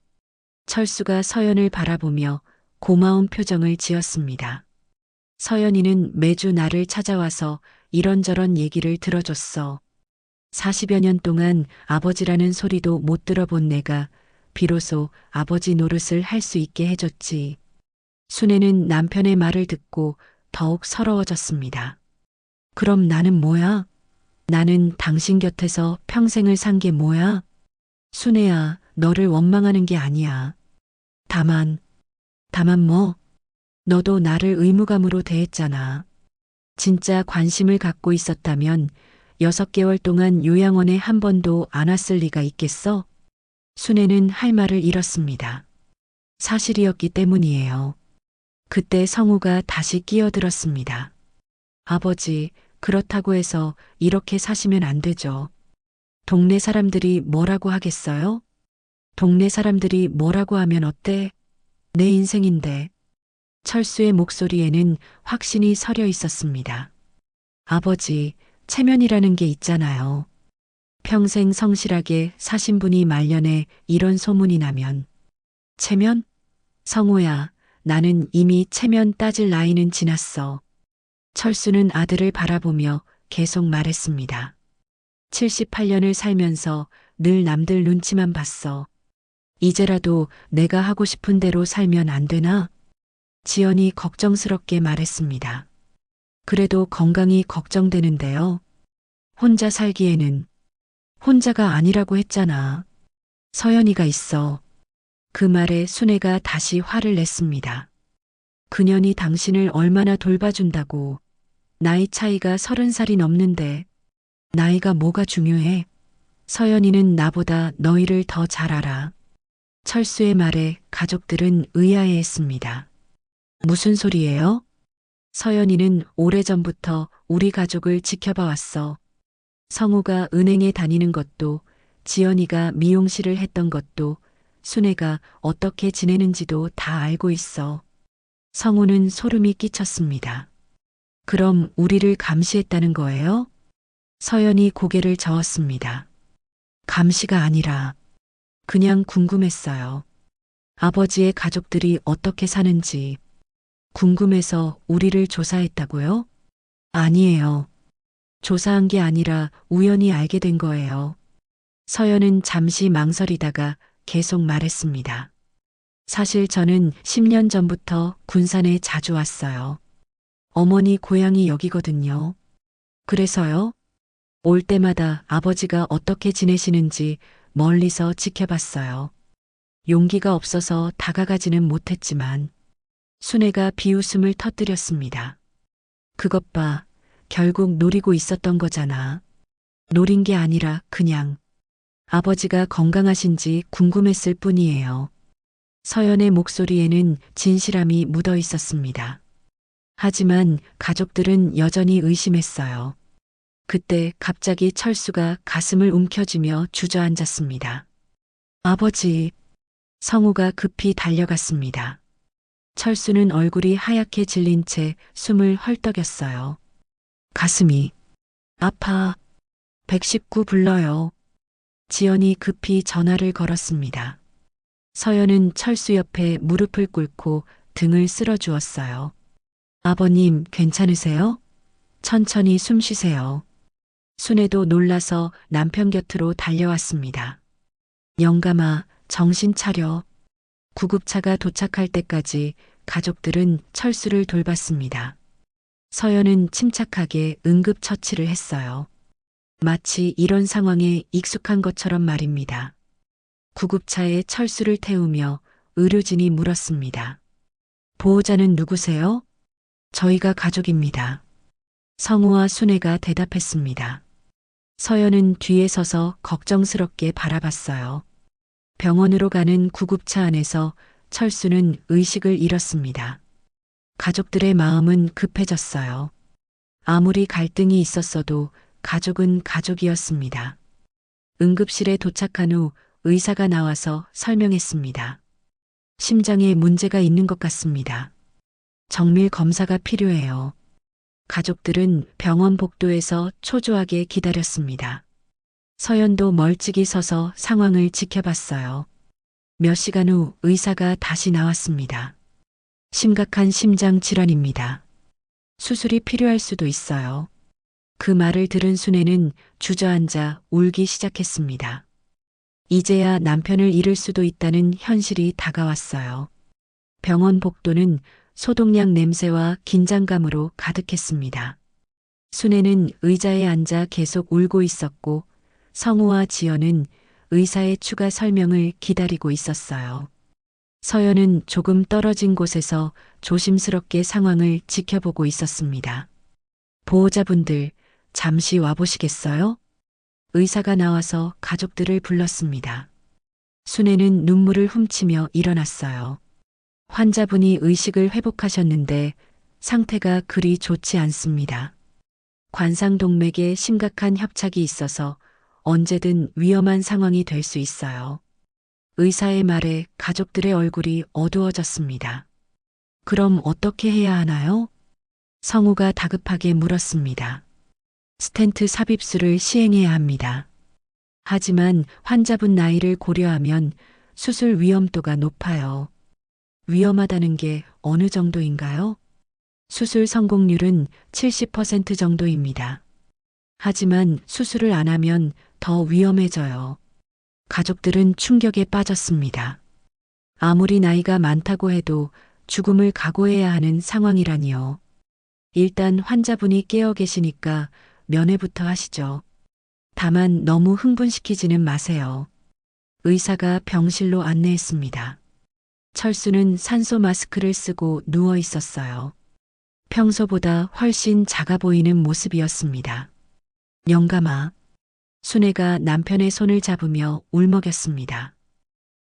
Speaker 2: 철수가 서연을 바라보며 고마운 표정을 지었습니다. 서연이는 매주 나를 찾아와서 이런저런 얘기를 들어줬어. 40여 년 동안 아버지라는 소리도 못 들어본 내가 비로소 아버지 노릇을 할 수 있게 해줬지. 순애는 남편의 말을 듣고 더욱 서러워졌습니다. 그럼 나는 뭐야? 나는 당신 곁에서 평생을 산 게 뭐야? 순애야, 너를 원망하는 게 아니야. 다만 뭐? 너도 나를 의무감으로 대했잖아. 진짜 관심을 갖고 있었다면 6개월 동안 요양원에 한 번도 안 왔을 리가 있겠어? 순애는 할 말을 잃었습니다. 사실이었기 때문이에요. 그때 성우가 다시 끼어들었습니다. 아버지, 그렇다고 해서 이렇게 사시면 안 되죠. 동네 사람들이 뭐라고 하겠어요? 동네 사람들이 뭐라고 하면 어때? 내 인생인데. 철수의 목소리에는 확신이 서려 있었습니다. 아버지, 체면이라는 게 있잖아요. 평생 성실하게 사신 분이 말년에 이런 소문이 나면. 체면? 성호야, 나는 이미 체면 따질 나이는 지났어. 철수는 아들을 바라보며 계속 말했습니다. 78년을 살면서 늘 남들 눈치만 봤어. 이제라도 내가 하고 싶은 대로 살면 안 되나? 지연이 걱정스럽게 말했습니다. 그래도 건강이 걱정되는데요. 혼자 살기에는. 혼자가 아니라고 했잖아. 서연이가 있어. 그 말에 순애가 다시 화를 냈습니다. 그년이 당신을 얼마나 돌봐준다고. 나이 차이가 30살이 넘는데 나이가 뭐가 중요해? 서연이는 나보다 너희를 더 잘 알아. 철수의 말에 가족들은 의아해했습니다. 무슨 소리예요? 서연이는 오래전부터 우리 가족을 지켜봐 왔어. 성우가 은행에 다니는 것도, 지연이가 미용실을 했던 것도, 순애가 어떻게 지내는지도 다 알고 있어. 성우는 소름이 끼쳤습니다. 그럼 우리를 감시했다는 거예요? 서연이 고개를 저었습니다. 감시가 아니라 그냥 궁금했어요. 아버지의 가족들이 어떻게 사는지 궁금해서 우리를 조사했다고요? 아니에요. 조사한 게 아니라 우연히 알게 된 거예요. 서연은 잠시 망설이다가 계속 말했습니다. 사실 저는 10년 전부터 군산에 자주 왔어요. 어머니 고향이 여기거든요. 그래서요? 올 때마다 아버지가 어떻게 지내시는지 멀리서 지켜봤어요. 용기가 없어서 다가가지는 못했지만 순애가 비웃음을 터뜨렸습니다. 그것 봐, 결국 노리고 있었던 거잖아. 노린 게 아니라 그냥 아버지가 건강하신지 궁금했을 뿐이에요. 서연의 목소리에는 진실함이 묻어 있었습니다. 하지만 가족들은 여전히 의심했어요. 그때 갑자기 철수가 가슴을 움켜쥐며 주저앉았습니다. 아버지, 성우가 급히 달려갔습니다. 철수는 얼굴이 하얗게 질린 채 숨을 헐떡였어요. 가슴이 아파. 119 불러요. 지연이 급히 전화를 걸었습니다. 서연은 철수 옆에 무릎을 꿇고 등을 쓸어주었어요. 아버님, 괜찮으세요? 천천히 숨 쉬세요. 순애도 놀라서 남편 곁으로 달려왔습니다. 영감아, 정신 차려. 구급차가 도착할 때까지 가족들은 철수를 돌봤습니다. 서연은 침착하게 응급처치를 했어요. 마치 이런 상황에 익숙한 것처럼 말입니다. 구급차에 철수를 태우며 의료진이 물었습니다. 보호자는 누구세요? 저희가 가족입니다. 성우와 순애가 대답했습니다. 서연은 뒤에 서서 걱정스럽게 바라봤어요. 병원으로 가는 구급차 안에서 철수는 의식을 잃었습니다. 가족들의 마음은 급해졌어요. 아무리 갈등이 있었어도 가족은 가족이었습니다. 응급실에 도착한 후 의사가 나와서 설명했습니다. 심장에 문제가 있는 것 같습니다. 정밀 검사가 필요해요. 가족들은 병원 복도에서 초조하게 기다렸습니다. 서연도 멀찍이 서서 상황을 지켜봤어요. 몇 시간 후 의사가 다시 나왔습니다. 심각한 심장 질환입니다. 수술이 필요할 수도 있어요. 그 말을 들은 순애는 주저앉아 울기 시작했습니다. 이제야 남편을 잃을 수도 있다는 현실이 다가왔어요. 병원 복도는 소독약 냄새와 긴장감으로 가득했습니다. 순애는 의자에 앉아 계속 울고 있었고 성우와 지연은 의사의 추가 설명을 기다리고 있었어요. 서연은 조금 떨어진 곳에서 조심스럽게 상황을 지켜보고 있었습니다. 보호자분들, 잠시 와보시겠어요? 의사가 나와서 가족들을 불렀습니다. 순애는 눈물을 훔치며 일어났어요. 환자분이 의식을 회복하셨는데 상태가 그리 좋지 않습니다. 관상동맥에 심각한 협착이 있어서 언제든 위험한 상황이 될 수 있어요. 의사의 말에 가족들의 얼굴이 어두워졌습니다. 그럼 어떻게 해야 하나요? 성우가 다급하게 물었습니다. 스텐트 삽입술을 시행해야 합니다. 하지만 환자분 나이를 고려하면 수술 위험도가 높아요. 위험하다는 게 어느 정도인가요? 수술 성공률은 70% 정도입니다. 하지만 수술을 안 하면 더 위험해져요. 가족들은 충격에 빠졌습니다. 아무리 나이가 많다고 해도 죽음을 각오해야 하는 상황이라니요. 일단 환자분이 깨어 계시니까 면회부터 하시죠. 다만 너무 흥분시키지는 마세요. 의사가 병실로 안내했습니다. 철수는 산소 마스크를 쓰고 누워 있었어요. 평소보다 훨씬 작아 보이는 모습이었습니다. 영감아. 순애가 남편의 손을 잡으며 울먹였습니다.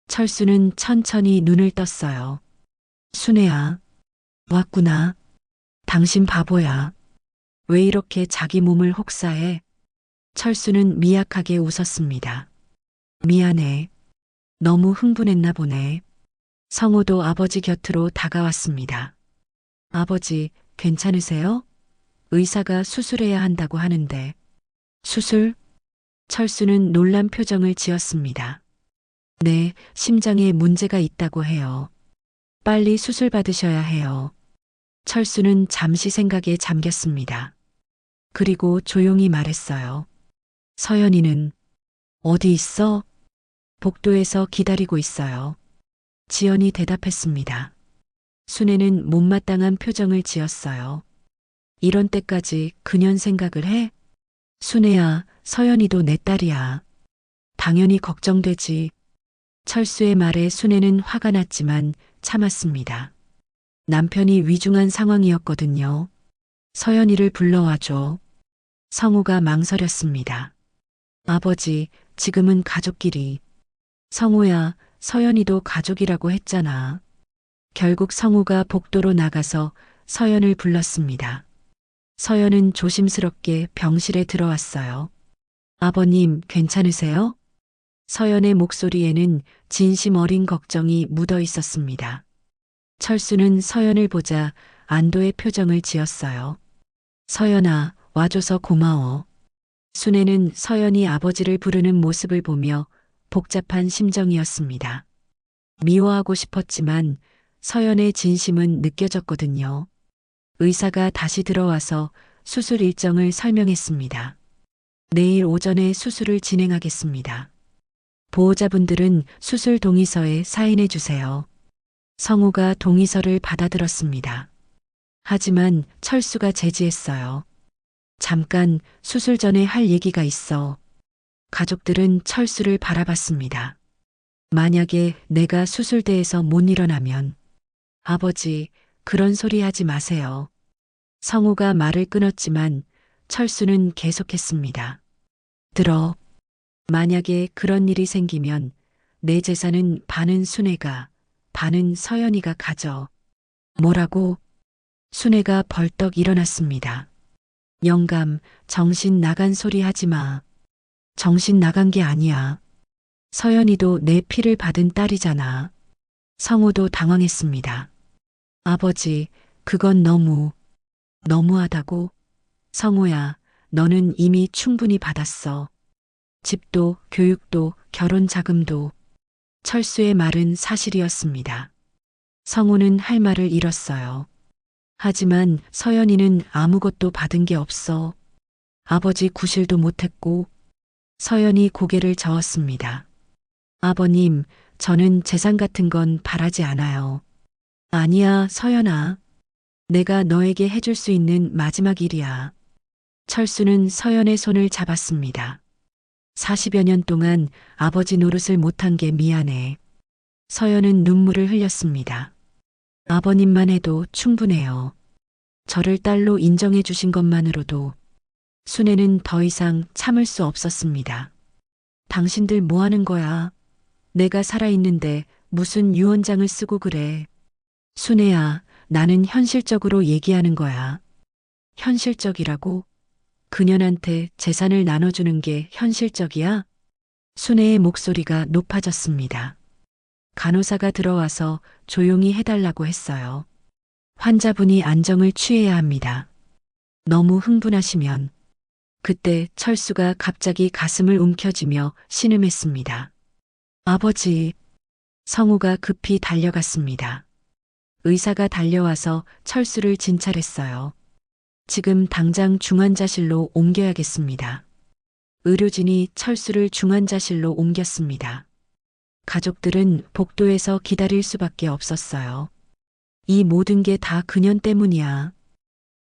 Speaker 2: 철수는 천천히 눈을 떴어요. 순애야, 왔구나. 당신 바보야. 왜 이렇게 자기 몸을 혹사해? 철수는 미약하게 웃었습니다. 미안해. 너무 흥분했나 보네. 성우도 아버지 곁으로 다가왔습니다. 아버지, 괜찮으세요? 의사가 수술해야 한다고 하는데. 수술? 철수는 놀란 표정을 지었습니다. 네, 심장에 문제가 있다고 해요. 빨리 수술 받으셔야 해요. 철수는 잠시 생각에 잠겼습니다. 그리고 조용히 말했어요. 서연이는 어디 있어? 복도에서 기다리고 있어요. 지연이 대답했습니다. 순애는 못마땅한 표정을 지었어요. 이런 때까지 그년 생각을 해? 순애야, 서연이도 내 딸이야. 당연히 걱정되지. 철수의 말에 순애는 화가 났지만 참았습니다. 남편이 위중한 상황이었거든요. 서연이를 불러와줘. 성우가 망설였습니다. 아버지, 지금은 가족끼리. 성우야, 서연이도 가족이라고 했잖아. 결국 성우가 복도로 나가서 서연을 불렀습니다. 서연은 조심스럽게 병실에 들어왔어요. 아버님, 괜찮으세요? 서연의 목소리에는 진심 어린 걱정이 묻어 있었습니다. 철수는 서연을 보자 안도의 표정을 지었어요. 서연아, 와줘서 고마워. 순애는 서연이 아버지를 부르는 모습을 보며 복잡한 심정이었습니다. 미워하고 싶었지만 서연의 진심은 느껴졌거든요. 의사가 다시 들어와서 수술 일정을 설명했습니다. 내일 오전에 수술을 진행하겠습니다. 보호자분들은 수술 동의서에 사인해 주세요. 성우가 동의서를 받아들었습니다. 하지만 철수가 제지했어요. 잠깐 수술 전에 할 얘기가 있어. 가족들은 철수를 바라봤습니다. 만약에 내가 수술대에서 못 일어나면 아버지, 그런 소리 하지 마세요. 성우가 말을 끊었지만 철수는 계속했습니다. 들어. 만약에 그런 일이 생기면 내 재산은 반은 순애가, 반은 서연이가 가져. 뭐라고? 순애가 벌떡 일어났습니다. 영감, 정신 나간 소리 하지 마. 정신 나간 게 아니야. 서연이도 내 피를 받은 딸이잖아. 성우도 당황했습니다. 아버지, 그건 너무하다고? 성우야, 너는 이미 충분히 받았어. 집도, 교육도, 결혼 자금도. 철수의 말은 사실이었습니다. 성우는 할 말을 잃었어요. 하지만 서연이는 아무것도 받은 게 없어. 아버지 구실도 못했고. 서연이 고개를 저었습니다. 아버님, 저는 재산 같은 건 바라지 않아요. 아니야, 서연아. 내가 너에게 해줄 수 있는 마지막 일이야. 철수는 서연의 손을 잡았습니다. 40여 년 동안 아버지 노릇을 못한 게 미안해. 서연은 눈물을 흘렸습니다. 아버님만 해도 충분해요. 저를 딸로 인정해 주신 것만으로도. 순애는 더 이상 참을 수 없었습니다. 당신들 뭐 하는 거야? 내가 살아있는데 무슨 유언장을 쓰고 그래. 순애야, 나는 현실적으로 얘기하는 거야. 현실적이라고? 그년한테 재산을 나눠주는 게 현실적이야? 순애의 목소리가 높아졌습니다. 간호사가 들어와서 조용히 해달라고 했어요. 환자분이 안정을 취해야 합니다. 너무 흥분하시면. 그때 철수가 갑자기 가슴을 움켜쥐며 신음했습니다. 아버지. 성우가 급히 달려갔습니다. 의사가 달려와서 철수를 진찰했어요. 지금 당장 중환자실로 옮겨야겠습니다. 의료진이 철수를 중환자실로 옮겼습니다. 가족들은 복도에서 기다릴 수밖에 없었어요. 이 모든 게 다 그년 때문이야.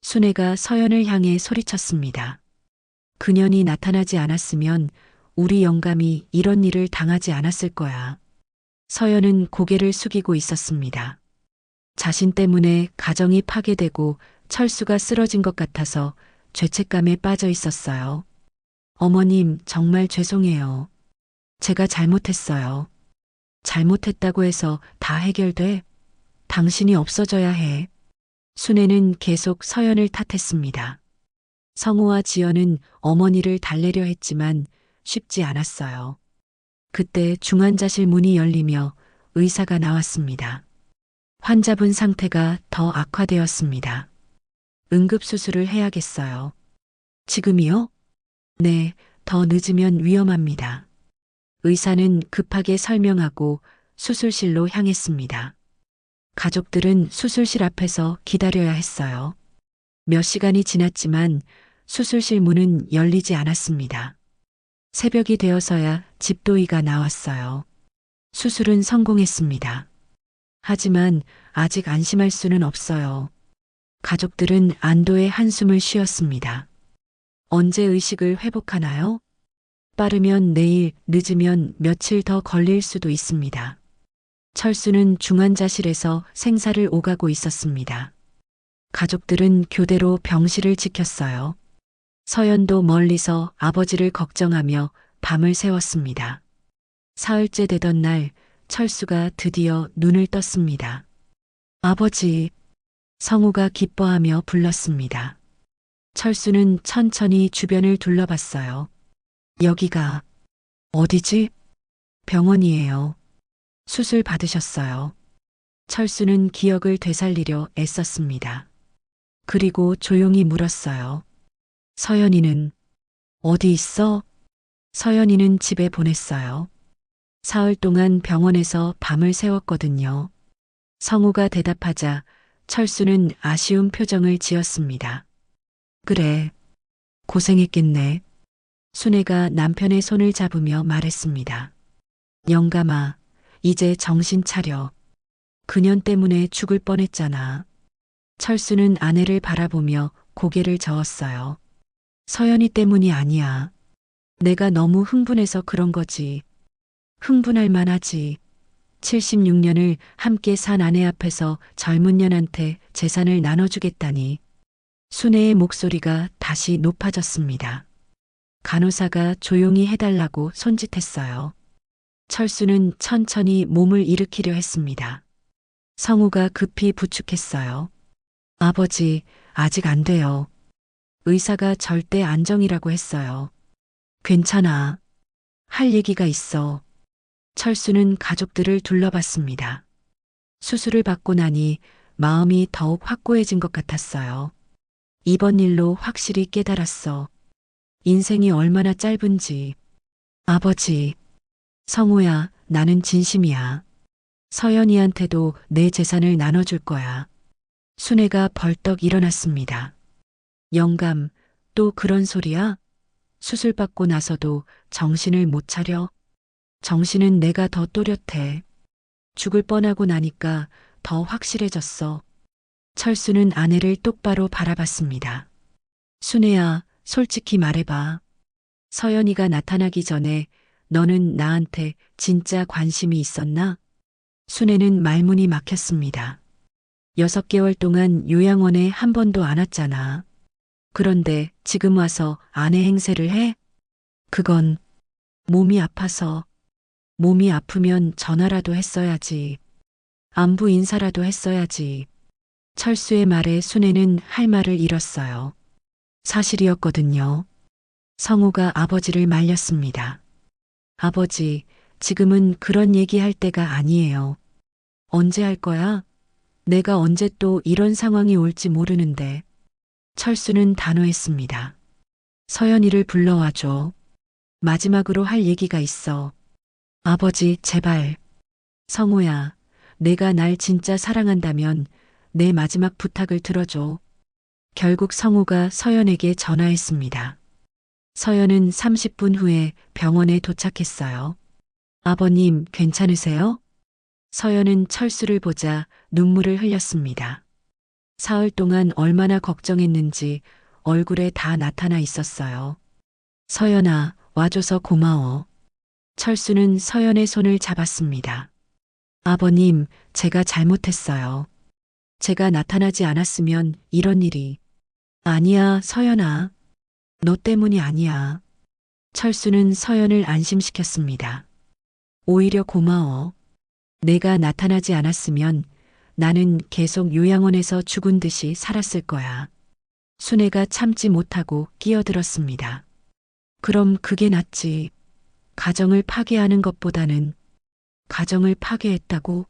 Speaker 2: 순애가 서연을 향해 소리쳤습니다. 그년이 나타나지 않았으면 우리 영감이 이런 일을 당하지 않았을 거야. 서연은 고개를 숙이고 있었습니다. 자신 때문에 가정이 파괴되고 철수가 쓰러진 것 같아서 죄책감에 빠져 있었어요. 어머님, 정말 죄송해요. 제가 잘못했어요. 잘못했다고 해서 다 해결돼? 당신이 없어져야 해. 순애는 계속 서연을 탓했습니다. 성우와 지연은 어머니를 달래려 했지만 쉽지 않았어요. 그때 중환자실 문이 열리며 의사가 나왔습니다. 환자분 상태가 더 악화되었습니다. 응급수술을 해야겠어요. 지금이요? 네, 더 늦으면 위험합니다. 의사는 급하게 설명하고 수술실로 향했습니다. 가족들은 수술실 앞에서 기다려야 했어요. 몇 시간이 지났지만 수술실 문은 열리지 않았습니다. 새벽이 되어서야 집도의가 나왔어요. 수술은 성공했습니다. 하지만 아직 안심할 수는 없어요. 가족들은 안도의 한숨을 쉬었습니다. 언제 의식을 회복하나요? 빠르면 내일, 늦으면 며칠 더 걸릴 수도 있습니다. 철수는 중환자실에서 생사를 오가고 있었습니다. 가족들은 교대로 병실을 지켰어요. 서연도 멀리서 아버지를 걱정하며 밤을 새웠습니다. 사흘째 되던 날 철수가 드디어 눈을 떴습니다. 아버지. 성우가 기뻐하며 불렀습니다. 철수는 천천히 주변을 둘러봤어요. 여기가 어디지? 병원이에요. 수술 받으셨어요. 철수는 기억을 되살리려 애썼습니다. 그리고 조용히 물었어요. 서연이는 어디 있어? 서연이는 집에 보냈어요. 사흘 동안 병원에서 밤을 새웠거든요. 성우가 대답하자 철수는 아쉬운 표정을 지었습니다. 그래, 고생했겠네. 순애가 남편의 손을 잡으며 말했습니다. 영감아, 이제 정신 차려. 그년 때문에 죽을 뻔했잖아. 철수는 아내를 바라보며 고개를 저었어요. 서연이 때문이 아니야. 내가 너무 흥분해서 그런 거지. 흥분할 만하지. 76년을 함께 산 아내 앞에서 젊은 년한테 재산을 나눠주겠다니 순애의 목소리가 다시 높아졌습니다. 간호사가 조용히 해달라고 손짓했어요. 철수는 천천히 몸을 일으키려 했습니다. 성우가 급히 부축했어요. 아버지, 아직 안 돼요. 의사가 절대 안정이라고 했어요. 괜찮아. 할 얘기가 있어. 철수는 가족들을 둘러봤습니다. 수술을 받고 나니 마음이 더욱 확고해진 것 같았어요. 이번 일로 확실히 깨달았어. 인생이 얼마나 짧은지. 아버지, 성우야, 나는 진심이야. 서연이한테도 내 재산을 나눠줄 거야. 순애가 벌떡 일어났습니다. 영감, 또 그런 소리야? 수술 받고 나서도 정신을 못 차려? 정신은 내가 더 또렷해. 죽을 뻔하고 나니까 더 확실해졌어. 철수는 아내를 똑바로 바라봤습니다. 순애야, 솔직히 말해봐. 서연이가 나타나기 전에 너는 나한테 진짜 관심이 있었나? 순애는 말문이 막혔습니다. 6개월 동안 요양원에 한 번도 안 왔잖아. 그런데 지금 와서 아내 행세를 해? 그건 몸이 아파서. 몸이 아프면 전화라도 했어야지. 안부 인사라도 했어야지. 철수의 말에 순애는 할 말을 잃었어요. 사실이었거든요. 성우가 아버지를 말렸습니다. 아버지, 지금은 그런 얘기할 때가 아니에요. 언제 할 거야? 내가 언제 또 이런 상황이 올지 모르는데. 철수는 단호했습니다. 서연이를 불러와줘. 마지막으로 할 얘기가 있어. 아버지, 제발. 성우야, 내가 날 진짜 사랑한다면 내 마지막 부탁을 들어줘. 결국 성우가 서연에게 전화했습니다. 서연은 30분 후에 병원에 도착했어요. 아버님, 괜찮으세요? 서연은 철수를 보자 눈물을 흘렸습니다. 사흘 동안 얼마나 걱정했는지 얼굴에 다 나타나 있었어요. 서연아, 와줘서 고마워. 철수는 서연의 손을 잡았습니다. 아버님, 제가 잘못했어요. 제가 나타나지 않았으면 이런 일이. 아니야, 서연아. 너 때문이 아니야. 철수는 서연을 안심시켰습니다. 오히려 고마워. 내가 나타나지 않았으면 나는 계속 요양원에서 죽은 듯이 살았을 거야. 순애가 참지 못하고 끼어들었습니다. 그럼 그게 낫지. 가정을 파괴하는 것보다는. 가정을 파괴했다고?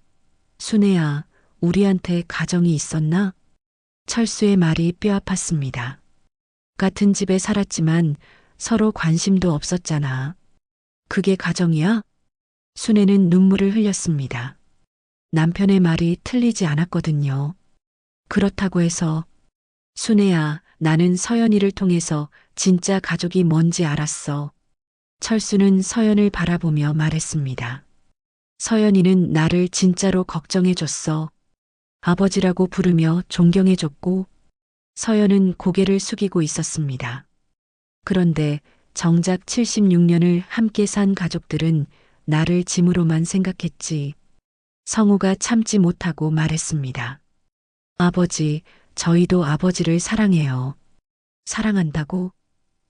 Speaker 2: 순애야, 우리한테 가정이 있었나? 철수의 말이 뼈아팠습니다. 같은 집에 살았지만 서로 관심도 없었잖아. 그게 가정이야? 순애는 눈물을 흘렸습니다. 남편의 말이 틀리지 않았거든요. 그렇다고 해서 순애야, 나는 서연이를 통해서 진짜 가족이 뭔지 알았어. 철수는 서연을 바라보며 말했습니다. 서연이는 나를 진짜로 걱정해줬어. 아버지라고 부르며 존경해줬고, 서연은 고개를 숙이고 있었습니다. 그런데 정작 76년을 함께 산 가족들은 나를 짐으로만 생각했지. 성우가 참지 못하고 말했습니다. 아버지, 저희도 아버지를 사랑해요. 사랑한다고?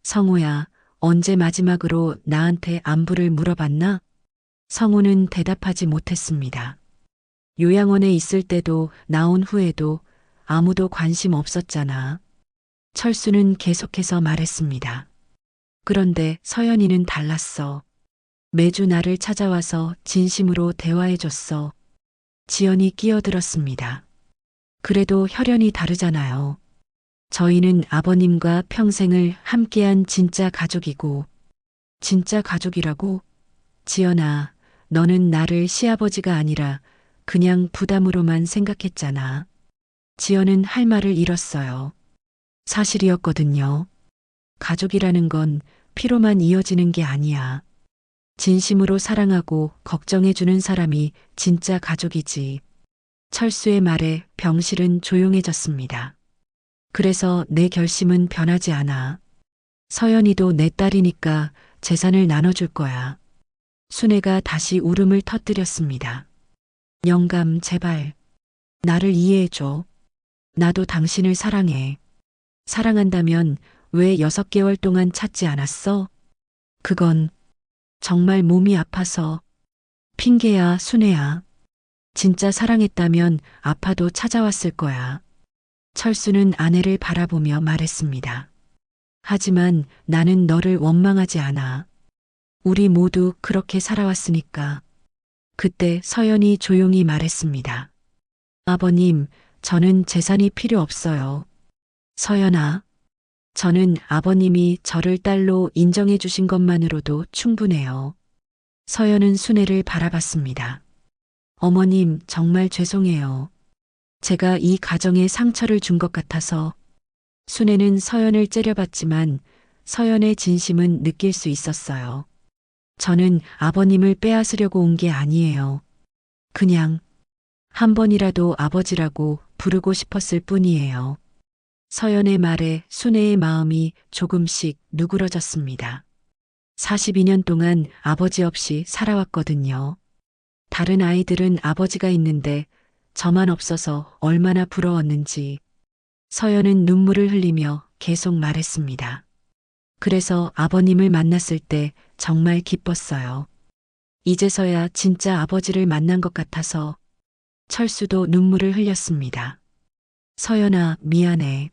Speaker 2: 성우야, 언제 마지막으로 나한테 안부를 물어봤나? 성우는 대답하지 못했습니다. 요양원에 있을 때도 나온 후에도 아무도 관심 없었잖아. 철수는 계속해서 말했습니다. 그런데 서연이는 달랐어. 매주 나를 찾아와서 진심으로 대화해줬어. 지연이 끼어들었습니다. 그래도 혈연이 다르잖아요. 저희는 아버님과 평생을 함께한 진짜 가족이고. 진짜 가족이라고? 지연아, 너는 나를 시아버지가 아니라 그냥 부담으로만 생각했잖아. 지연은 할 말을 잃었어요. 사실이었거든요. 가족이라는 건 피로만 이어지는 게 아니야. 진심으로 사랑하고 걱정해주는 사람이 진짜 가족이지. 철수의 말에 병실은 조용해졌습니다. 그래서 내 결심은 변하지 않아. 서연이도 내 딸이니까 재산을 나눠줄 거야. 순애가 다시 울음을 터뜨렸습니다. 영감, 제발. 나를 이해해줘. 나도 당신을 사랑해. 사랑한다면 왜 6개월 동안 찾지 않았어? 그건 정말 몸이 아파서. 핑계야, 순애야. 진짜 사랑했다면 아파도 찾아왔을 거야. 철수는 아내를 바라보며 말했습니다. 하지만 나는 너를 원망하지 않아. 우리 모두 그렇게 살아왔으니까. 그때 서연이 조용히 말했습니다. 아버님, 저는 재산이 필요 없어요. 서연아, 저는 아버님이 저를 딸로 인정해 주신 것만으로도 충분해요. 서연은 순애를 바라봤습니다. 어머님, 정말 죄송해요. 제가 이 가정에 상처를 준 것 같아서. 순애는 서연을 째려봤지만 서연의 진심은 느낄 수 있었어요. 저는 아버님을 빼앗으려고 온 게 아니에요. 그냥 한 번이라도 아버지라고 부르고 싶었을 뿐이에요. 서연의 말에 순애의 마음이 조금씩 누그러졌습니다. 42년 동안 아버지 없이 살아왔거든요. 다른 아이들은 아버지가 있는데 저만 없어서 얼마나 부러웠는지. 서연은 눈물을 흘리며 계속 말했습니다. 그래서 아버님을 만났을 때 정말 기뻤어요. 이제서야 진짜 아버지를 만난 것 같아서. 철수도 눈물을 흘렸습니다. 서연아, 미안해.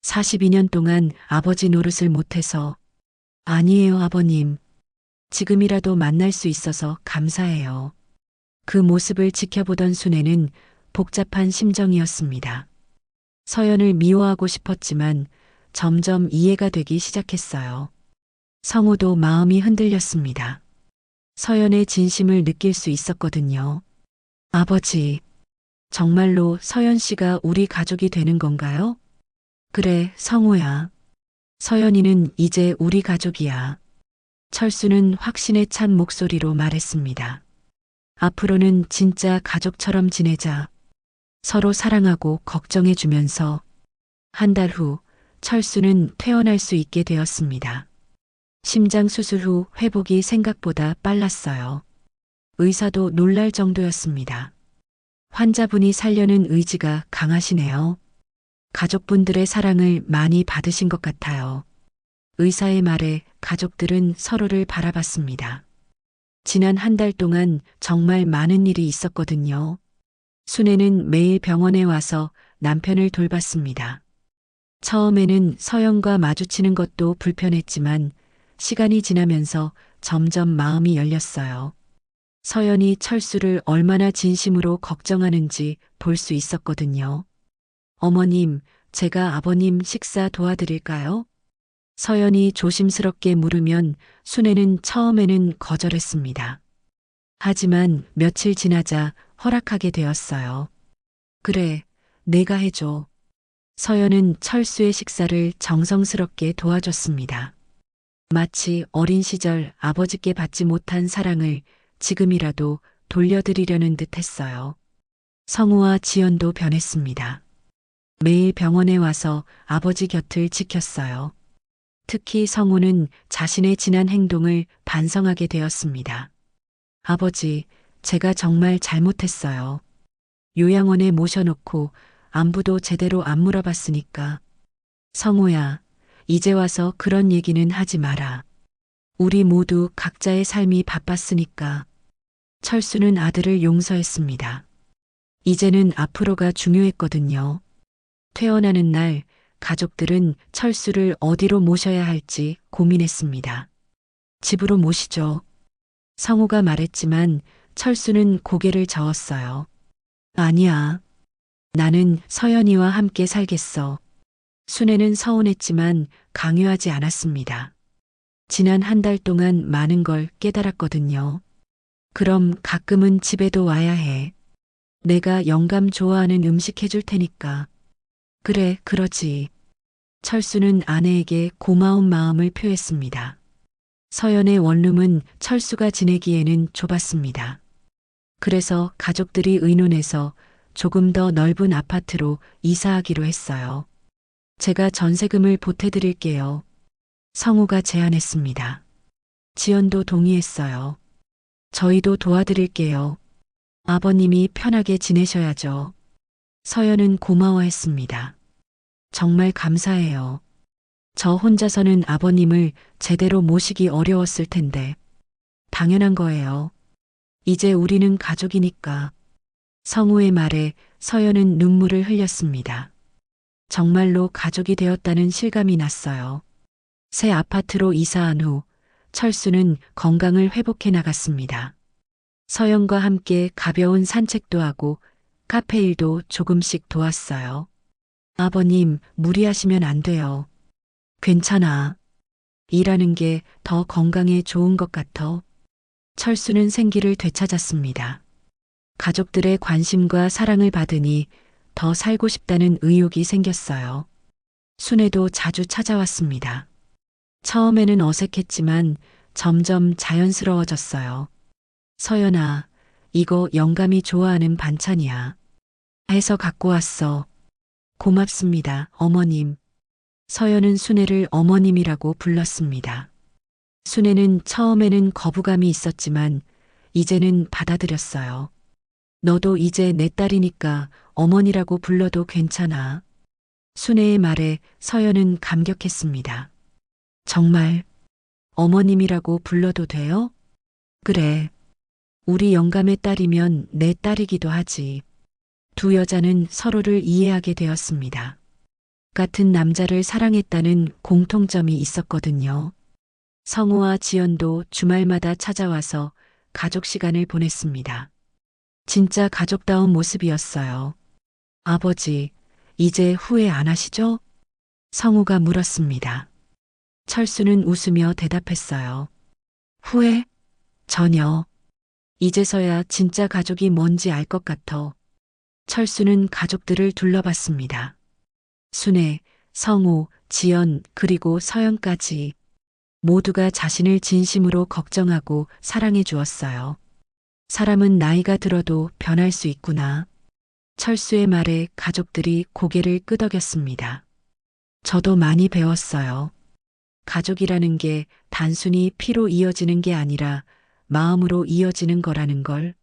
Speaker 2: 42년 동안 아버지 노릇을 못해서. 아니에요, 아버님. 지금이라도 만날 수 있어서 감사해요. 그 모습을 지켜보던 순애는 복잡한 심정이었습니다. 서연을 미워하고 싶었지만 점점 이해가 되기 시작했어요. 성우도 마음이 흔들렸습니다. 서연의 진심을 느낄 수 있었거든요. 아버지, 정말로 서연 씨가 우리 가족이 되는 건가요? 그래, 성우야. 서연이는 이제 우리 가족이야. 철수는 확신에 찬 목소리로 말했습니다. 앞으로는 진짜 가족처럼 지내자. 서로 사랑하고 걱정해주면서. 한 달 후 철수는 퇴원할 수 있게 되었습니다. 심장 수술 후 회복이 생각보다 빨랐어요. 의사도 놀랄 정도였습니다. 환자분이 살려는 의지가 강하시네요. 가족분들의 사랑을 많이 받으신 것 같아요. 의사의 말에 가족들은 서로를 바라봤습니다. 지난 한 달 동안 정말 많은 일이 있었거든요. 순애는 매일 병원에 와서 남편을 돌봤습니다. 처음에는 서연과 마주치는 것도 불편했지만 시간이 지나면서 점점 마음이 열렸어요. 서연이 철수를 얼마나 진심으로 걱정하는지 볼 수 있었거든요. 어머님, 제가 아버님 식사 도와드릴까요? 서연이 조심스럽게 물으면 순애는 처음에는 거절했습니다. 하지만 며칠 지나자 허락하게 되었어요. 그래, 내가 해줘. 서연은 철수의 식사를 정성스럽게 도와줬습니다. 마치 어린 시절 아버지께 받지 못한 사랑을 지금이라도 돌려드리려는 듯 했어요. 성우와 지연도 변했습니다. 매일 병원에 와서 아버지 곁을 지켰어요. 특히 성우는 자신의 지난 행동을 반성하게 되었습니다. 아버지, 제가 정말 잘못했어요. 요양원에 모셔놓고 안부도 제대로 안 물어봤으니까. 성우야, 이제 와서 그런 얘기는 하지 마라. 우리 모두 각자의 삶이 바빴으니까. 철수는 아들을 용서했습니다. 이제는 앞으로가 중요했거든요. 퇴원하는 날 가족들은 철수를 어디로 모셔야 할지 고민했습니다. 집으로 모시죠. 성우가 말했지만 철수는 고개를 저었어요. 아니야. 나는 서연이와 함께 살겠어. 순애는 서운했지만 강요하지 않았습니다. 지난 한 달 동안 많은 걸 깨달았거든요. 그럼 가끔은 집에도 와야 해. 내가 영감 좋아하는 음식 해줄 테니까. 그래, 그러지. 철수는 아내에게 고마운 마음을 표했습니다. 서연의 원룸은 철수가 지내기에는 좁았습니다. 그래서 가족들이 의논해서 조금 더 넓은 아파트로 이사하기로 했어요. 제가 전세금을 보태드릴게요. 성우가 제안했습니다. 지연도 동의했어요. 저희도 도와드릴게요. 아버님이 편하게 지내셔야죠. 서연은 고마워했습니다. 정말 감사해요. 저 혼자서는 아버님을 제대로 모시기 어려웠을 텐데. 당연한 거예요. 이제 우리는 가족이니까. 성우의 말에 서연은 눈물을 흘렸습니다. 정말로 가족이 되었다는 실감이 났어요. 새 아파트로 이사한 후 철수는 건강을 회복해 나갔습니다. 서연과 함께 가벼운 산책도 하고 카페 일도 조금씩 도왔어요. 아버님, 무리하시면 안 돼요. 괜찮아. 일하는 게 더 건강에 좋은 것 같아. 철수는 생기를 되찾았습니다. 가족들의 관심과 사랑을 받으니 더 살고 싶다는 의욕이 생겼어요. 순애도 자주 찾아왔습니다. 처음에는 어색했지만 점점 자연스러워졌어요. 서연아, 이거 영감이 좋아하는 반찬이야. 해서 갖고 왔어. 고맙습니다, 어머님. 서연은 순애를 어머님이라고 불렀습니다. 순애는 처음에는 거부감이 있었지만 이제는 받아들였어요. 너도 이제 내 딸이니까 어머니라고 불러도 괜찮아. 순애의 말에 서연은 감격했습니다. 정말 어머님이라고 불러도 돼요? 그래. 우리 영감의 딸이면 내 딸이기도 하지. 두 여자는 서로를 이해하게 되었습니다. 같은 남자를 사랑했다는 공통점이 있었거든요. 성우와 지연도 주말마다 찾아와서 가족 시간을 보냈습니다. 진짜 가족다운 모습이었어요. 아버지, 이제 후회 안 하시죠? 성우가 물었습니다. 철수는 웃으며 대답했어요. 후회? 전혀. 이제서야 진짜 가족이 뭔지 알 것 같아. 철수는 가족들을 둘러봤습니다. 순애, 성우, 지연, 그리고 서연까지 모두가 자신을 진심으로 걱정하고 사랑해 주었어요. 사람은 나이가 들어도 변할 수 있구나. 철수의 말에 가족들이 고개를 끄덕였습니다. 저도 많이 배웠어요. 가족이라는 게 단순히 피로 이어지는 게 아니라 마음으로 이어지는 거라는 걸.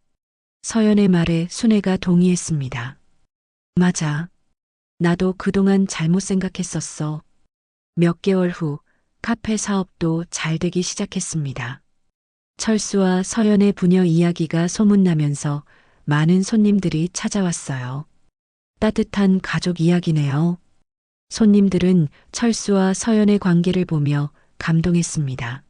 Speaker 2: 서연의 말에 순애가 동의했습니다. 맞아. 나도 그동안 잘못 생각했었어. 몇 개월 후 카페 사업도 잘 되기 시작했습니다. 철수와 서연의 부녀 이야기가 소문나면서 많은 손님들이 찾아왔어요. 따뜻한 가족 이야기네요. 손님들은 철수와 서연의 관계를 보며 감동했습니다.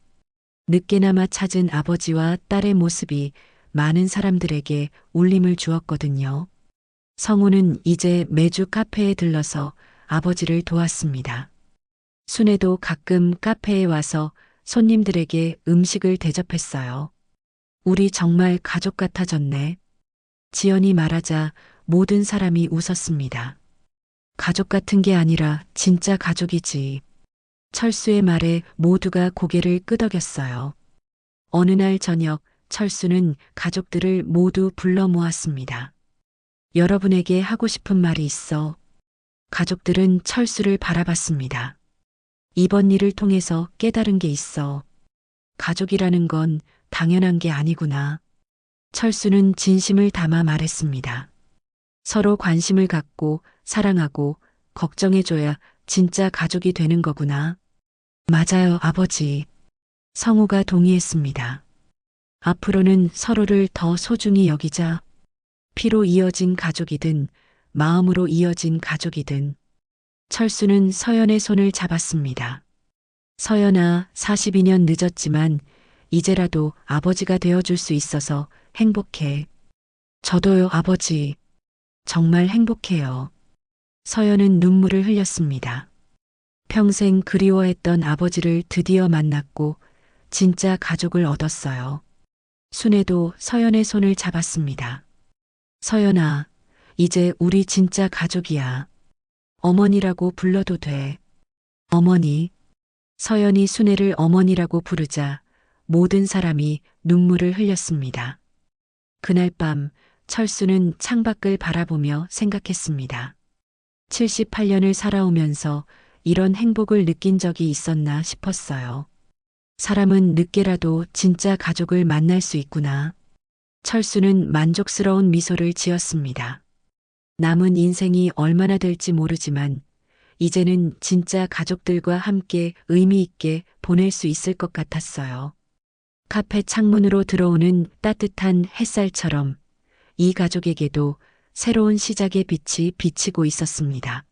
Speaker 2: 늦게나마 찾은 아버지와 딸의 모습이 많은 사람들에게 울림을 주었거든요. 성우는 이제 매주 카페에 들러서 아버지를 도왔습니다. 순애도 가끔 카페에 와서 손님들에게 음식을 대접했어요. 우리 정말 가족 같아졌네. 지연이 말하자 모든 사람이 웃었습니다. 가족 같은 게 아니라 진짜 가족이지. 철수의 말에 모두가 고개를 끄덕였어요. 어느 날 저녁 철수는 가족들을 모두 불러 모았습니다. 여러분에게 하고 싶은 말이 있어. 가족들은 철수를 바라봤습니다. 이번 일을 통해서 깨달은 게 있어. 가족이라는 건 당연한 게 아니구나. 철수는 진심을 담아 말했습니다. 서로 관심을 갖고 사랑하고 걱정해줘야 진짜 가족이 되는 거구나. 맞아요, 아버지. 성우가 동의했습니다. 앞으로는 서로를 더 소중히 여기자. 피로 이어진 가족이든 마음으로 이어진 가족이든. 철수는 서연의 손을 잡았습니다. 서연아, 42년 늦었지만 이제라도 아버지가 되어줄 수 있어서 행복해. 저도요, 아버지. 정말 행복해요. 서연은 눈물을 흘렸습니다. 평생 그리워했던 아버지를 드디어 만났고 진짜 가족을 얻었어요. 순애도 서연의 손을 잡았습니다. 서연아, 이제 우리 진짜 가족이야. 어머니라고 불러도 돼. 어머니. 서연이 순애를 어머니라고 부르자 모든 사람이 눈물을 흘렸습니다. 그날 밤 철수는 창밖을 바라보며 생각했습니다. 78년을 살아오면서 이런 행복을 느낀 적이 있었나 싶었어요. 사람은 늦게라도 진짜 가족을 만날 수 있구나. 철수는 만족스러운 미소를 지었습니다. 남은 인생이 얼마나 될지 모르지만 이제는 진짜 가족들과 함께 의미 있게 보낼 수 있을 것 같았어요. 카페 창문으로 들어오는 따뜻한 햇살처럼 이 가족에게도 새로운 시작의 빛이 비치고 있었습니다.